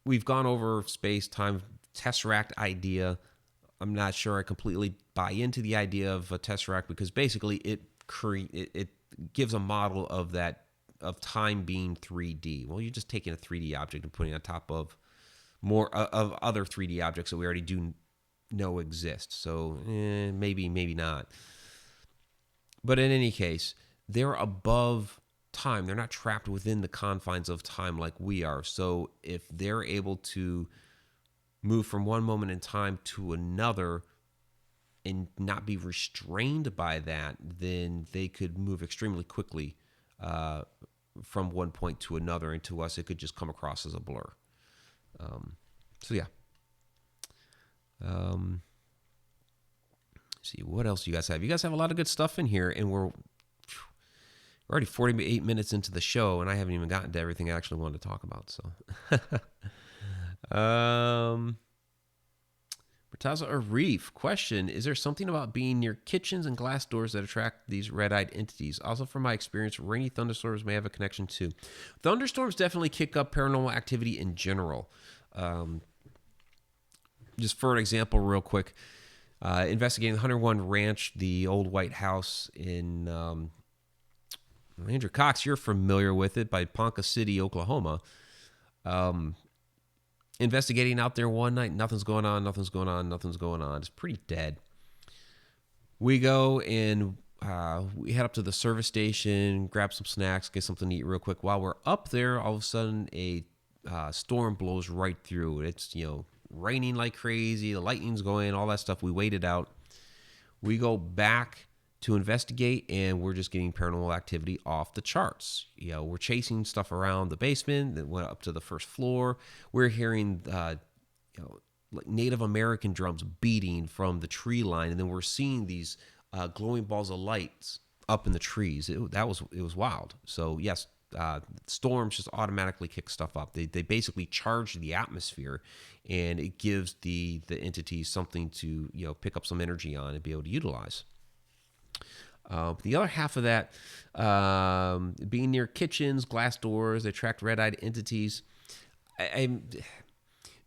We've gone over space, time, tesseract idea. I'm not sure I completely buy into the idea of a tesseract, because basically it gives a model of that, of time being 3D. Well, you're just taking a 3D object and putting it on top of more of other 3D objects that we already do know exist. So maybe not. But in any case, they're above time. They're not trapped within the confines of time like we are. So if they're able to move from one moment in time to another and not be restrained by that, then they could move extremely quickly from one point to another. And to us, it could just come across as a blur. So yeah. See, what else you guys have? You guys have a lot of good stuff in here, and we're already 48 minutes into the show, and I haven't even gotten to everything I actually wanted to talk about. So, Murtaza Arif, question: is there something about being near kitchens and glass doors that attract these red-eyed entities? Also, from my experience, rainy thunderstorms may have a connection too. Thunderstorms definitely kick up paranormal activity in general. Just for an example, real quick, investigating the 101 Ranch, the old White House in Andrew Cox, you're familiar with it, by Ponca City, Oklahoma. Investigating out there one night, nothing's going on. It's pretty dead. We go and we head up to the service station, grab some snacks, get something to eat real quick. While we're up there, all of a sudden a storm blows right through. It's, raining like crazy, the lightning's going, all that stuff. We waited out. We go back to investigate, and we're just getting paranormal activity off the charts. We're chasing stuff around the basement that went up to the first floor. We're hearing like Native American drums beating from the tree line, and then we're seeing these glowing balls of lights up in the trees. It was wild. So yes, storms just automatically kick stuff up. They basically charge the atmosphere, and it gives the entity something to pick up some energy on and be able to utilize. The other half of that, being near kitchens, glass doors, they attract red-eyed entities. I'm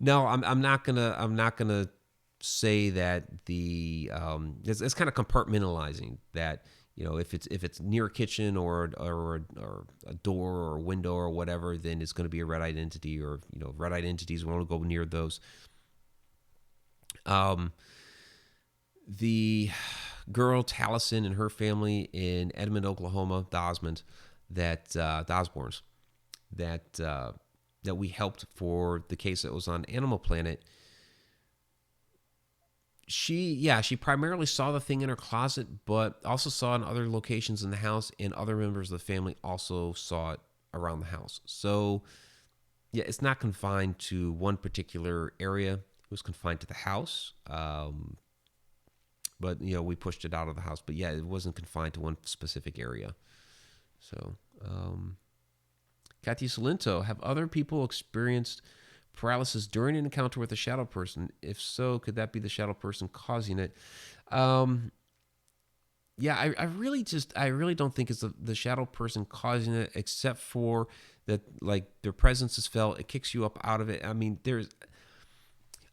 not gonna say that it's kind of compartmentalizing that. If it's near a kitchen or a door or a window or whatever, then it's going to be a red-eyed entity, or red-eyed entities. We want to go near those. The girl Taliesin and her family in Edmond, Oklahoma, the Osborns, that we helped for the case that was on Animal Planet. She primarily saw the thing in her closet, but also saw it in other locations in the house, and other members of the family also saw it around the house. So, yeah, it's not confined to one particular area. It was confined to the house, but we pushed it out of the house. But yeah, it wasn't confined to one specific area. So, Kathy Salinto, have other people experienced paralysis during an encounter with a shadow person? If so, could that be the shadow person causing it? I really don't think it's the shadow person causing it, except for that, like, their presence is felt. It kicks you up out of it. I mean,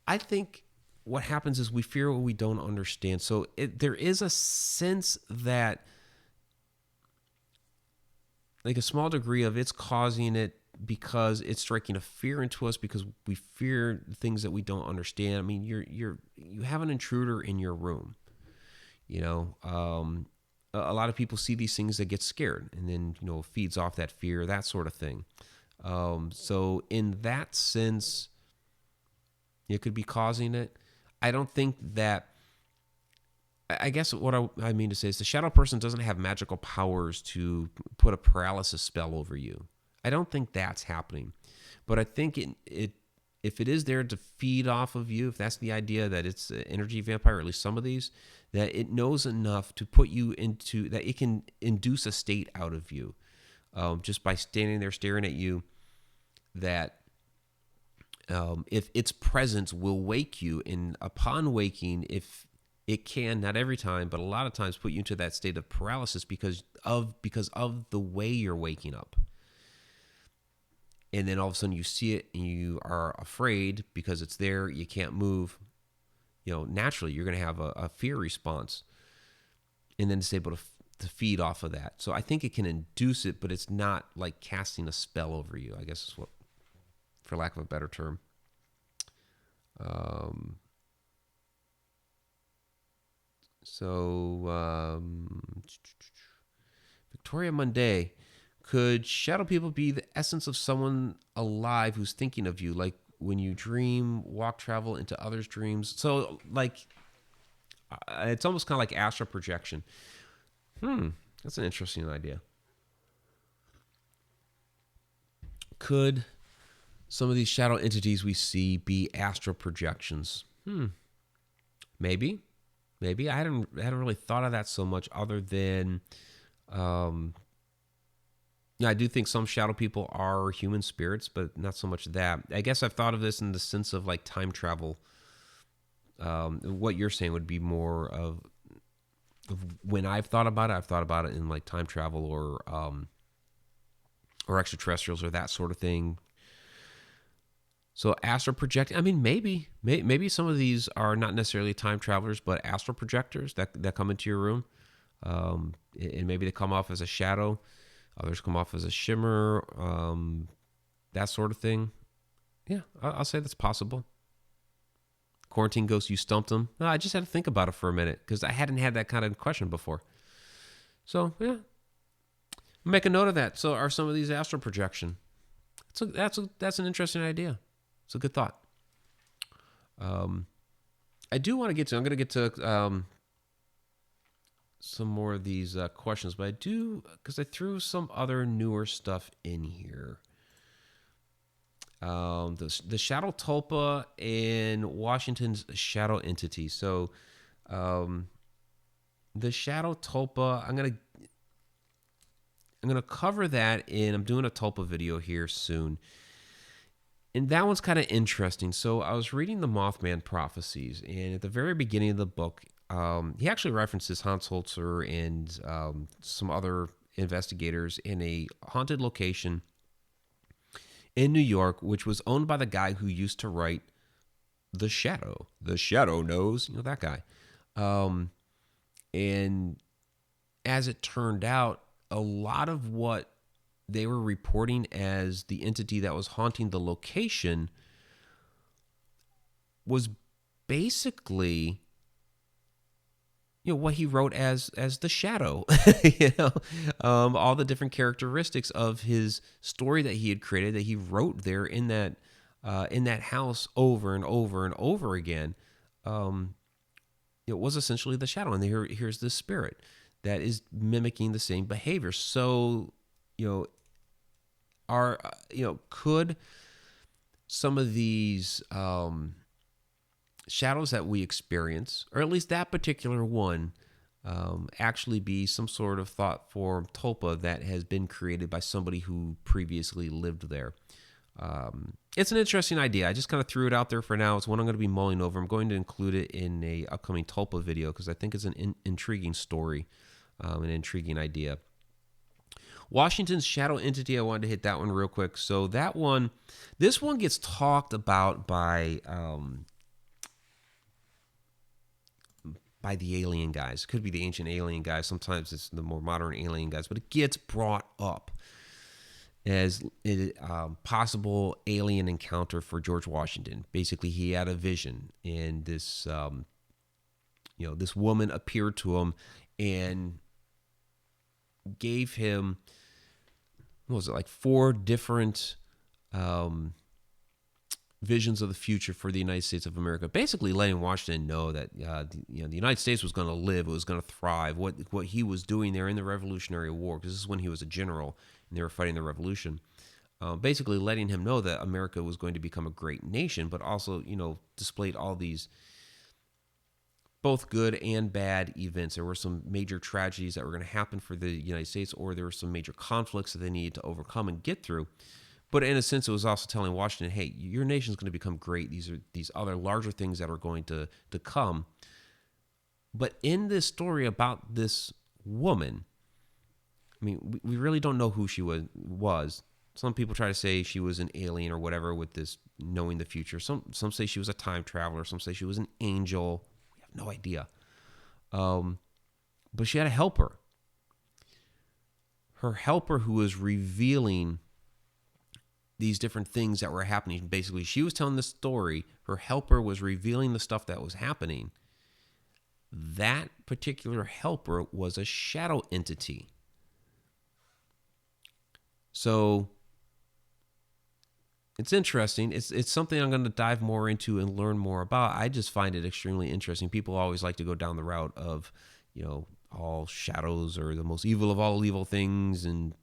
I think what happens is we fear what we don't understand. So there is a sense that, like, a small degree of it's causing it, because it's striking a fear into us, because we fear things that we don't understand. I mean, you have an intruder in your room. A lot of people see these things that get scared, and then feeds off that fear, that sort of thing. So in that sense, it could be causing it. I don't think that. I guess what I mean to say is the shadow person doesn't have magical powers to put a paralysis spell over you. I don't think that's happening, but I think if it is there to feed off of you, if that's the idea that it's an energy vampire, or at least some of these, that it knows enough to put you into that, it can induce a state out of you, just by standing there staring at you. That if its presence will wake you, and upon waking, if it can, not every time, but a lot of times, put you into that state of paralysis because of the way you're waking up. And then all of a sudden you see it and you are afraid because it's there. You can't move. Naturally, you're going to have a fear response. And then it's able to feed off of that. So I think it can induce it, but it's not like casting a spell over you, I guess is what, for lack of a better term. Victoria Monday. Could shadow people be the essence of someone alive who's thinking of you, like when you dream, walk, travel into others' dreams? So, like, it's almost kind of like astral projection. That's an interesting idea. Could some of these shadow entities we see be astral projections? Maybe. I hadn't really thought of that so much, other than. I do think some shadow people are human spirits, but not so much that. I guess I've thought of this in the sense of like time travel. What you're saying would be more of when I've thought about it in like time travel or extraterrestrials or that sort of thing. So astral projecting, I mean, maybe some of these are not necessarily time travelers, but astral projectors that come into your room. And maybe they come off as a shadow. Others come off as a shimmer, that sort of thing. Yeah, I'll say that's possible. Quarantine ghost, you stumped them. No, I just had to think about it for a minute because I hadn't had that kind of question before. So, yeah. Make a note of that. So, are some of these astral projection? So that's an interesting idea. It's a good thought. I do want to get to, I'm going to get to some more of these questions, but I do, because I threw some other newer stuff in here. The Shadow Tulpa and Washington's Shadow Entity. So the Shadow Tulpa, I'm going to cover that I'm doing a Tulpa video here soon. And that one's kind of interesting. So I was reading the Mothman prophecies, and at the very beginning of the book, he actually references Hans Holzer and some other investigators in a haunted location in New York, which was owned by the guy who used to write The Shadow. The Shadow Knows, that guy. And as it turned out, a lot of what they were reporting as the entity that was haunting the location was basically, what he wrote as the shadow. All the different characteristics of his story that he had created, that he wrote there in that house over and over and over again. It was essentially the shadow, and here's this spirit that is mimicking the same behavior. So, could some of these shadows that we experience, or at least that particular one, actually be some sort of thought form tulpa that has been created by somebody who previously lived there? It's an interesting idea. I just kind of threw it out there for now. It's one I'm going to be mulling over. I'm going to include it in a upcoming tulpa video because I think it's an intriguing story, an intriguing idea. Washington's shadow entity, I wanted to hit that one real quick. So this one gets talked about by the alien guys. It could be the ancient alien guys. Sometimes it's the more modern alien guys, but it gets brought up as a possible alien encounter for George Washington. Basically, he had a vision, and this woman appeared to him and gave him, what was it, like 4 different visions of the future for the United States of America, basically letting Washington know that the United States was going to live, it was going to thrive. What he was doing there in the Revolutionary War, because this is when he was a general and they were fighting the revolution, basically letting him know that America was going to become a great nation, but also displayed all these both good and bad events. There were some major tragedies that were going to happen for the United States, or there were some major conflicts that they needed to overcome and get through. But in a sense, it was also telling Washington, hey, your nation's going to become great. These are these other larger things that are going to come. But in this story about this woman, I mean, we really don't know who she was. Some people try to say she was an alien or whatever with this knowing the future. Some say she was a time traveler. Some say she was an angel. We have no idea. But she had a helper. Her helper who was revealing these different things that were happening. Basically, she was telling the story. Her helper was revealing the stuff that was happening. That particular helper was a shadow entity. So it's interesting. It's something I'm going to dive more into and learn more about. I just find it extremely interesting. People always like to go down the route of, all shadows or the most evil of all evil things, and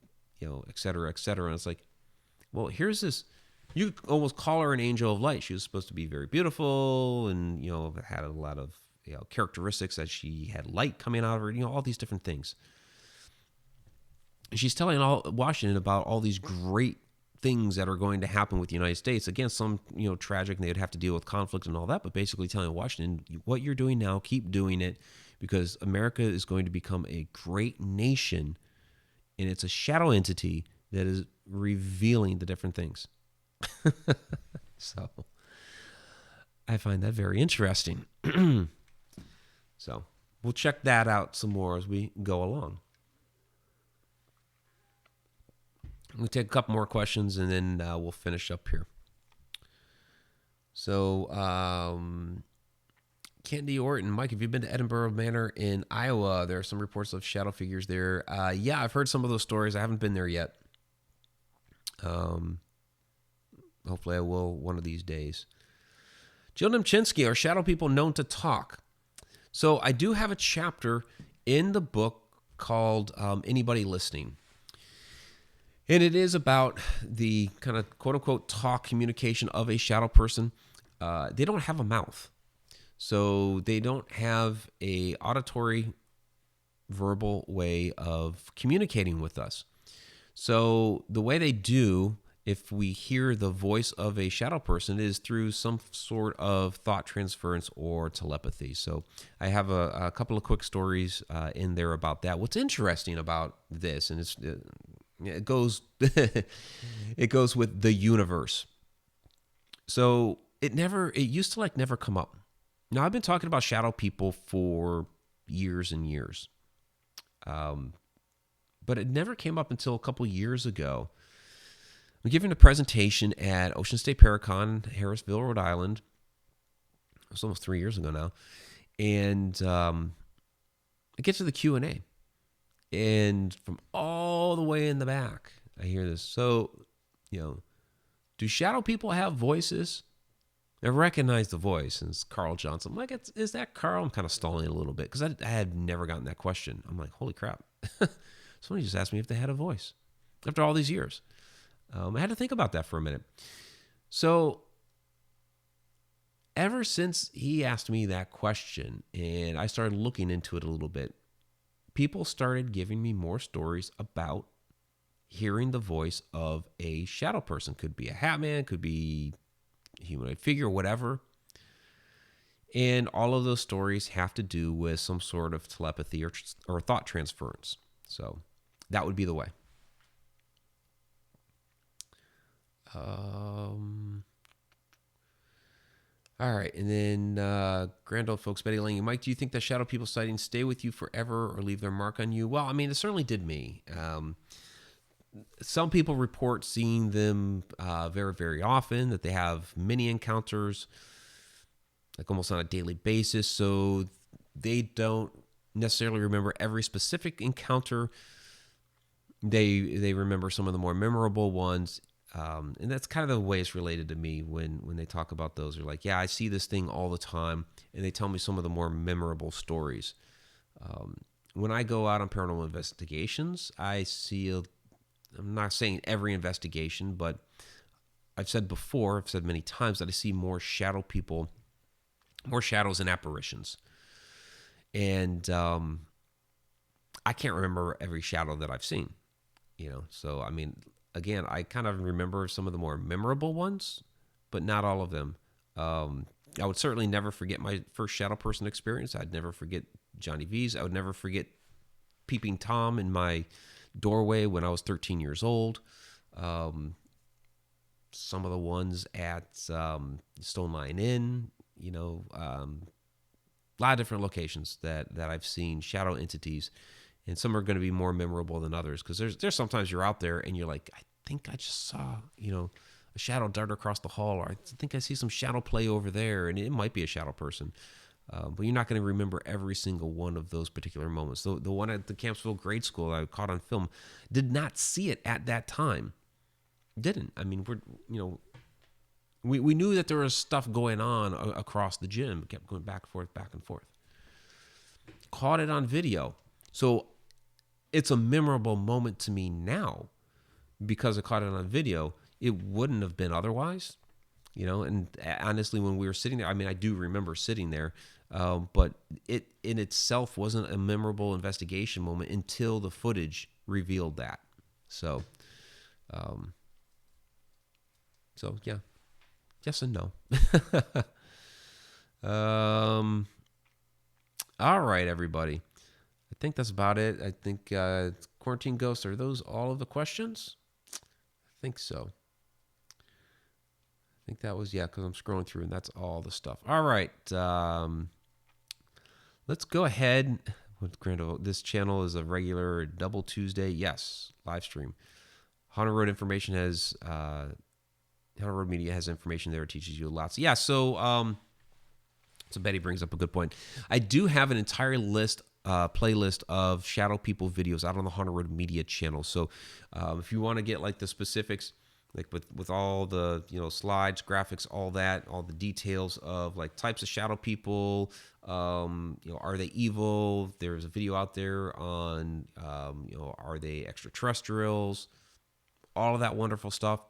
et cetera, et cetera. And it's like, well, here's this. You could almost call her an angel of light. She was supposed to be very beautiful and, had a lot of characteristics that she had light coming out of her, all these different things. And she's telling Washington about all these great things that are going to happen with the United States. Again, some, tragic, and they'd have to deal with conflict and all that, but basically telling Washington, what you're doing now, keep doing it, because America is going to become a great nation, and it's a shadow entity that is revealing the different things. So I find that very interesting. So we'll check that out some more as we go along. We'll take a couple more questions and then we'll finish up here. So, Candy Orton, Mike, have you been to Edinburgh Manor in Iowa? There are some reports of shadow figures there. Yeah, I've heard some of those stories. I haven't been there yet. Hopefully I will one of these days. Jill Nemchinsky, are shadow people known to talk? So I do have a chapter in the book called Anybody Listening. And it is about the kind of quote-unquote talk communication of a shadow person. They don't have a mouth. So they don't have a auditory, verbal way of communicating with us. So the way they do, if we hear the voice of a shadow person, is through some sort of thought transference or telepathy. So I have a couple of quick stories in there about that. What's interesting about this, and it goes it goes with the universe. So it used to like never come up. Now I've been talking about shadow people for years and years. But it never came up until a couple years ago. I'm giving a presentation at Ocean State Paracon, Harrisville, Rhode Island. It was almost 3 years ago now. And I get to the Q&A. And from all the way in the back, I hear this. So, do shadow people have voices? I recognize the voice, and it's Carl Johnson. I'm like, is that Carl? I'm kind of stalling a little bit because I had never gotten that question. I'm like, holy crap. Somebody just asked me if they had a voice after all these years. I had to think about that for a minute. So ever since he asked me that question and I started looking into it a little bit, people started giving me more stories about hearing the voice of a shadow person. Could be a hat man, could be a humanoid figure, whatever. And all of those stories have to do with some sort of telepathy or thought transference. So that would be the way. All right. And then grand old folks, Betty Lange. Mike, do you think that shadow people sightings stay with you forever or leave their mark on you? Well, I mean, it certainly did me. Some people report seeing them very, very often, that they have many encounters, like almost on a daily basis. So they don't necessarily remember every specific encounter. They remember some of the more memorable ones. And that's kind of the way it's related to me when they talk about those. They're like, yeah, I see this thing all the time. And they tell me some of the more memorable stories. When I go out on paranormal investigations, I see, I'm not saying every investigation, but I've said many times that I see more shadow people, more shadows and apparitions. And I can't remember every shadow that I've seen, So, I mean, again, I kind of remember some of the more memorable ones, but not all of them. I would certainly never forget my first shadow person experience. I'd never forget Johnny V's. I would never forget peeping Tom in my doorway when I was 13 years old. Some of the ones at Stone Lion Inn, a lot of different locations that I've seen shadow entities, and some are going to be more memorable than others because there's sometimes you're out there and you're like, I think I just saw a shadow dart across the hall, or I think I see some shadow play over there, and it might be a shadow person, but you're not going to remember every single one of those particular moments. The one at the Campsville grade school I caught on film, did not see it at that time. Didn't. I mean, we knew that there was stuff going on across the gym. It kept going back and forth. Caught it on video. So it's a memorable moment to me now because I caught it on video. It wouldn't have been otherwise, and honestly, when we were sitting there, I mean, I do remember sitting there, but it in itself wasn't a memorable investigation moment until the footage revealed that. So yeah. Yes and no. All right, everybody. I think that's about it. I think quarantine ghosts, are those all of the questions? I think so. I think that was, because I'm scrolling through and that's all the stuff. All right. Let's go ahead with this channel is a regular double Tuesday. Yes, live stream. Haunted Road information has... Haunted Road Media has information there. It teaches you a lot. So Betty brings up a good point. I do have an entire playlist of shadow people videos out on the Haunted Road Media channel. So if you want to get like the specifics, like with all the slides, graphics, all the details of like types of shadow people, are they evil? There's a video out there on are they extraterrestrials? All of that wonderful stuff.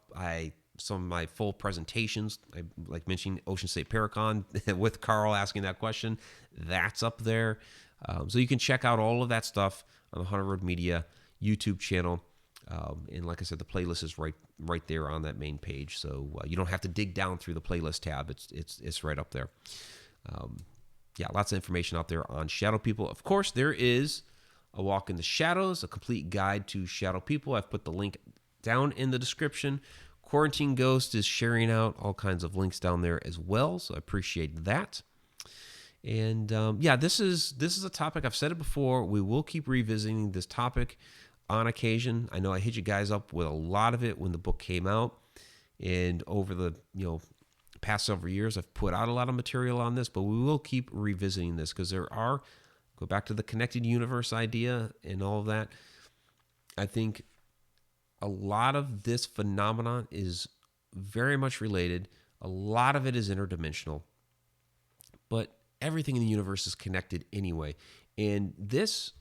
Some of my full presentations, I like mentioning Ocean State Paracon with Carl asking that question. That's up there. So you can check out all of that stuff on the Haunted Road Media YouTube channel. And like I said, the playlist is right there on that main page, so you don't have to dig down through the playlist tab. It's right up there. Yeah, lots of information out there on shadow people. Of course, there is A Walk in the Shadows, a complete guide to shadow people. I've put the link down in the description. Quarantine Ghost is sharing out all kinds of links down there as well, so I appreciate that. And yeah, this is a topic, I've said it before, we will keep revisiting this topic on occasion. I know I hit you guys up with a lot of it when the book came out, and over the past several years I've put out a lot of material on this, but we will keep revisiting this because go back to the connected universe idea and all of that. I think a lot of this phenomenon is very much related. A lot of it is interdimensional, but everything in the universe is connected anyway. And this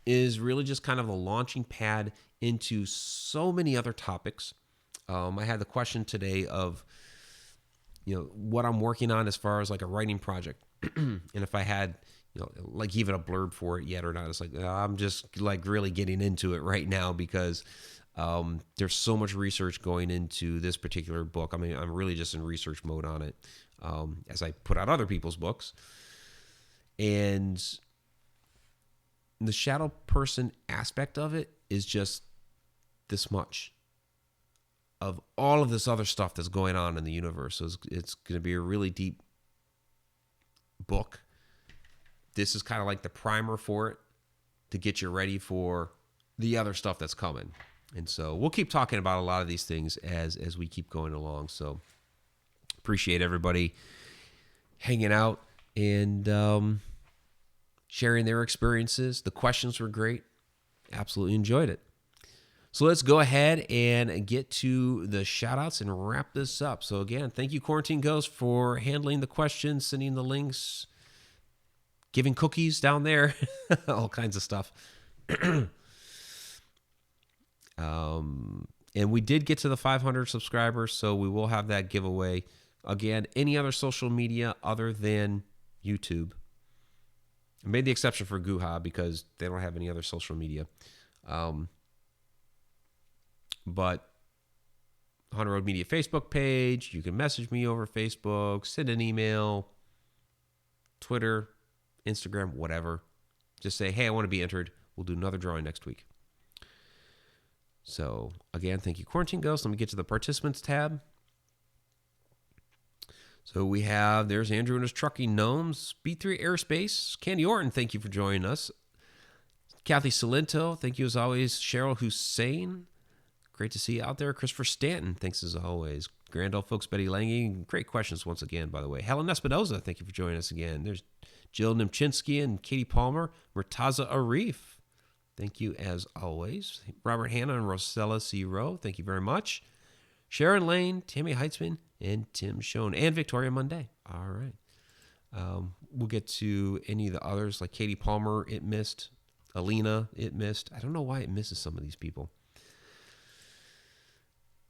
is really just kind of a launching pad into so many other topics. I had the question today of, what I'm working on as far as like a writing project. And if I had, like even a blurb for it yet or not. It's like, I'm just like really getting into it right now because there's so much research going into this particular book. I mean, I'm really just in research mode on it as I put out other people's books. And the shadow person aspect of it is just this much of all of this other stuff that's going on in the universe. So it's going to be a really deep book. This is kind of like the primer for it to get you ready for the other stuff that's coming. And so we'll keep talking about a lot of these things as we keep going along. So appreciate everybody hanging out and sharing their experiences. The questions were great. Absolutely enjoyed it. So let's go ahead and get to the shout outs and wrap this up. So again, thank you, Quarantine Ghost, for handling the questions, sending the links, giving cookies down there, all kinds of stuff. And we did get to the 500 subscribers, so we will have that giveaway. Again, any other social media other than YouTube. I made the exception for Guha because they don't have any other social media. But Haunted Road Media Facebook page, you can message me over Facebook, send an email, Twitter, Instagram, whatever. Just say, hey, I want to be entered. We'll do another drawing next week. So, again, thank you, Quarantine Ghost. Let me get to the participants tab. So there's Andrew and his trucking gnomes, B3 Aerospace, Candy Orton, thank you for joining us. Kathy Salento, thank you as always. Cheryl Hussein, great to see you out there. Christopher Stanton, thanks as always. Grand Old Folks, Betty Lange, great questions once again, by the way. Helen Espinoza, thank you for joining us again. There's Jill Nimchinsky and Katie Palmer. Murtaza Arif, thank you as always. Robert Hanna and Rosella C. Rowe, thank you very much. Sharon Lane, Tammy Heitzman, and Tim Schoen, and Victoria Monday. All right. We'll get to any of the others, like Katie Palmer, it missed. Alina, it missed. I don't know why it misses some of these people.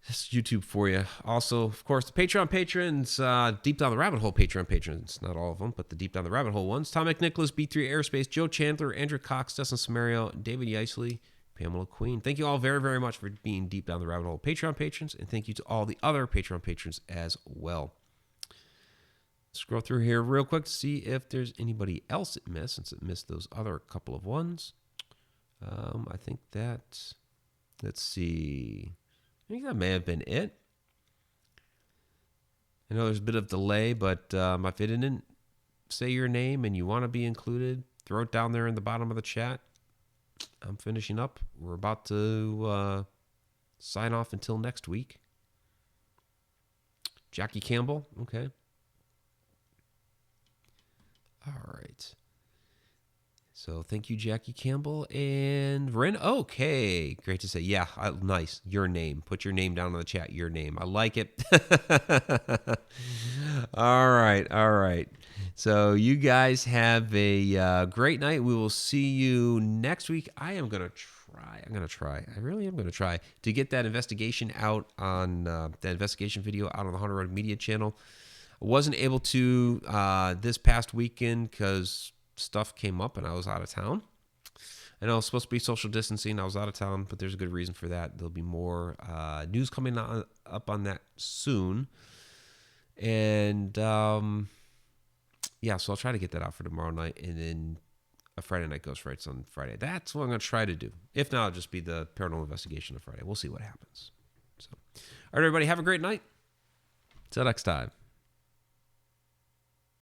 That's YouTube for you. Also, of course, the Patreon patrons, Deep Down the Rabbit Hole Patreon patrons, not all of them, but the Deep Down the Rabbit Hole ones. Tom McNicholas, B3 Aerospace, Joe Chandler, Andrew Cox, Dustin Samario, David Yeisley, Pamela Queen. Thank you all very, very much for being Deep Down the Rabbit Hole Patreon patrons, and thank you to all the other Patreon patrons as well. Scroll through here real quick to see if there's anybody else it missed, since it missed those other couple of ones. I think that, let's see, I think that may have been it. I know there's a bit of delay, but if it didn't say your name and you want to be included, throw it down there in the bottom of the chat. I'm finishing up. We're about to sign off until next week. Jackie Campbell, okay. All right. So thank you, Jackie Campbell and Ren. Okay, great to say. Yeah, nice. Your name. Put your name down in the chat. Your name. I like it. All right. So you guys have a great night. We will see you next week. I'm going to try. I really am going to try to get that investigation out on that investigation video out on the Haunted Road Media channel. I wasn't able to this past weekend because stuff came up and I was out of town. I know it's supposed to be social distancing. I was out of town, but there's a good reason for that. There'll be more news coming up on that soon. And yeah, so I'll try to get that out for tomorrow night. And then a Friday Night Ghost Frights on Friday. That's what I'm going to try to do. If not, it'll just be the Paranormal Investigation on Friday. We'll see what happens. So, all right, everybody, have a great night. Till next time.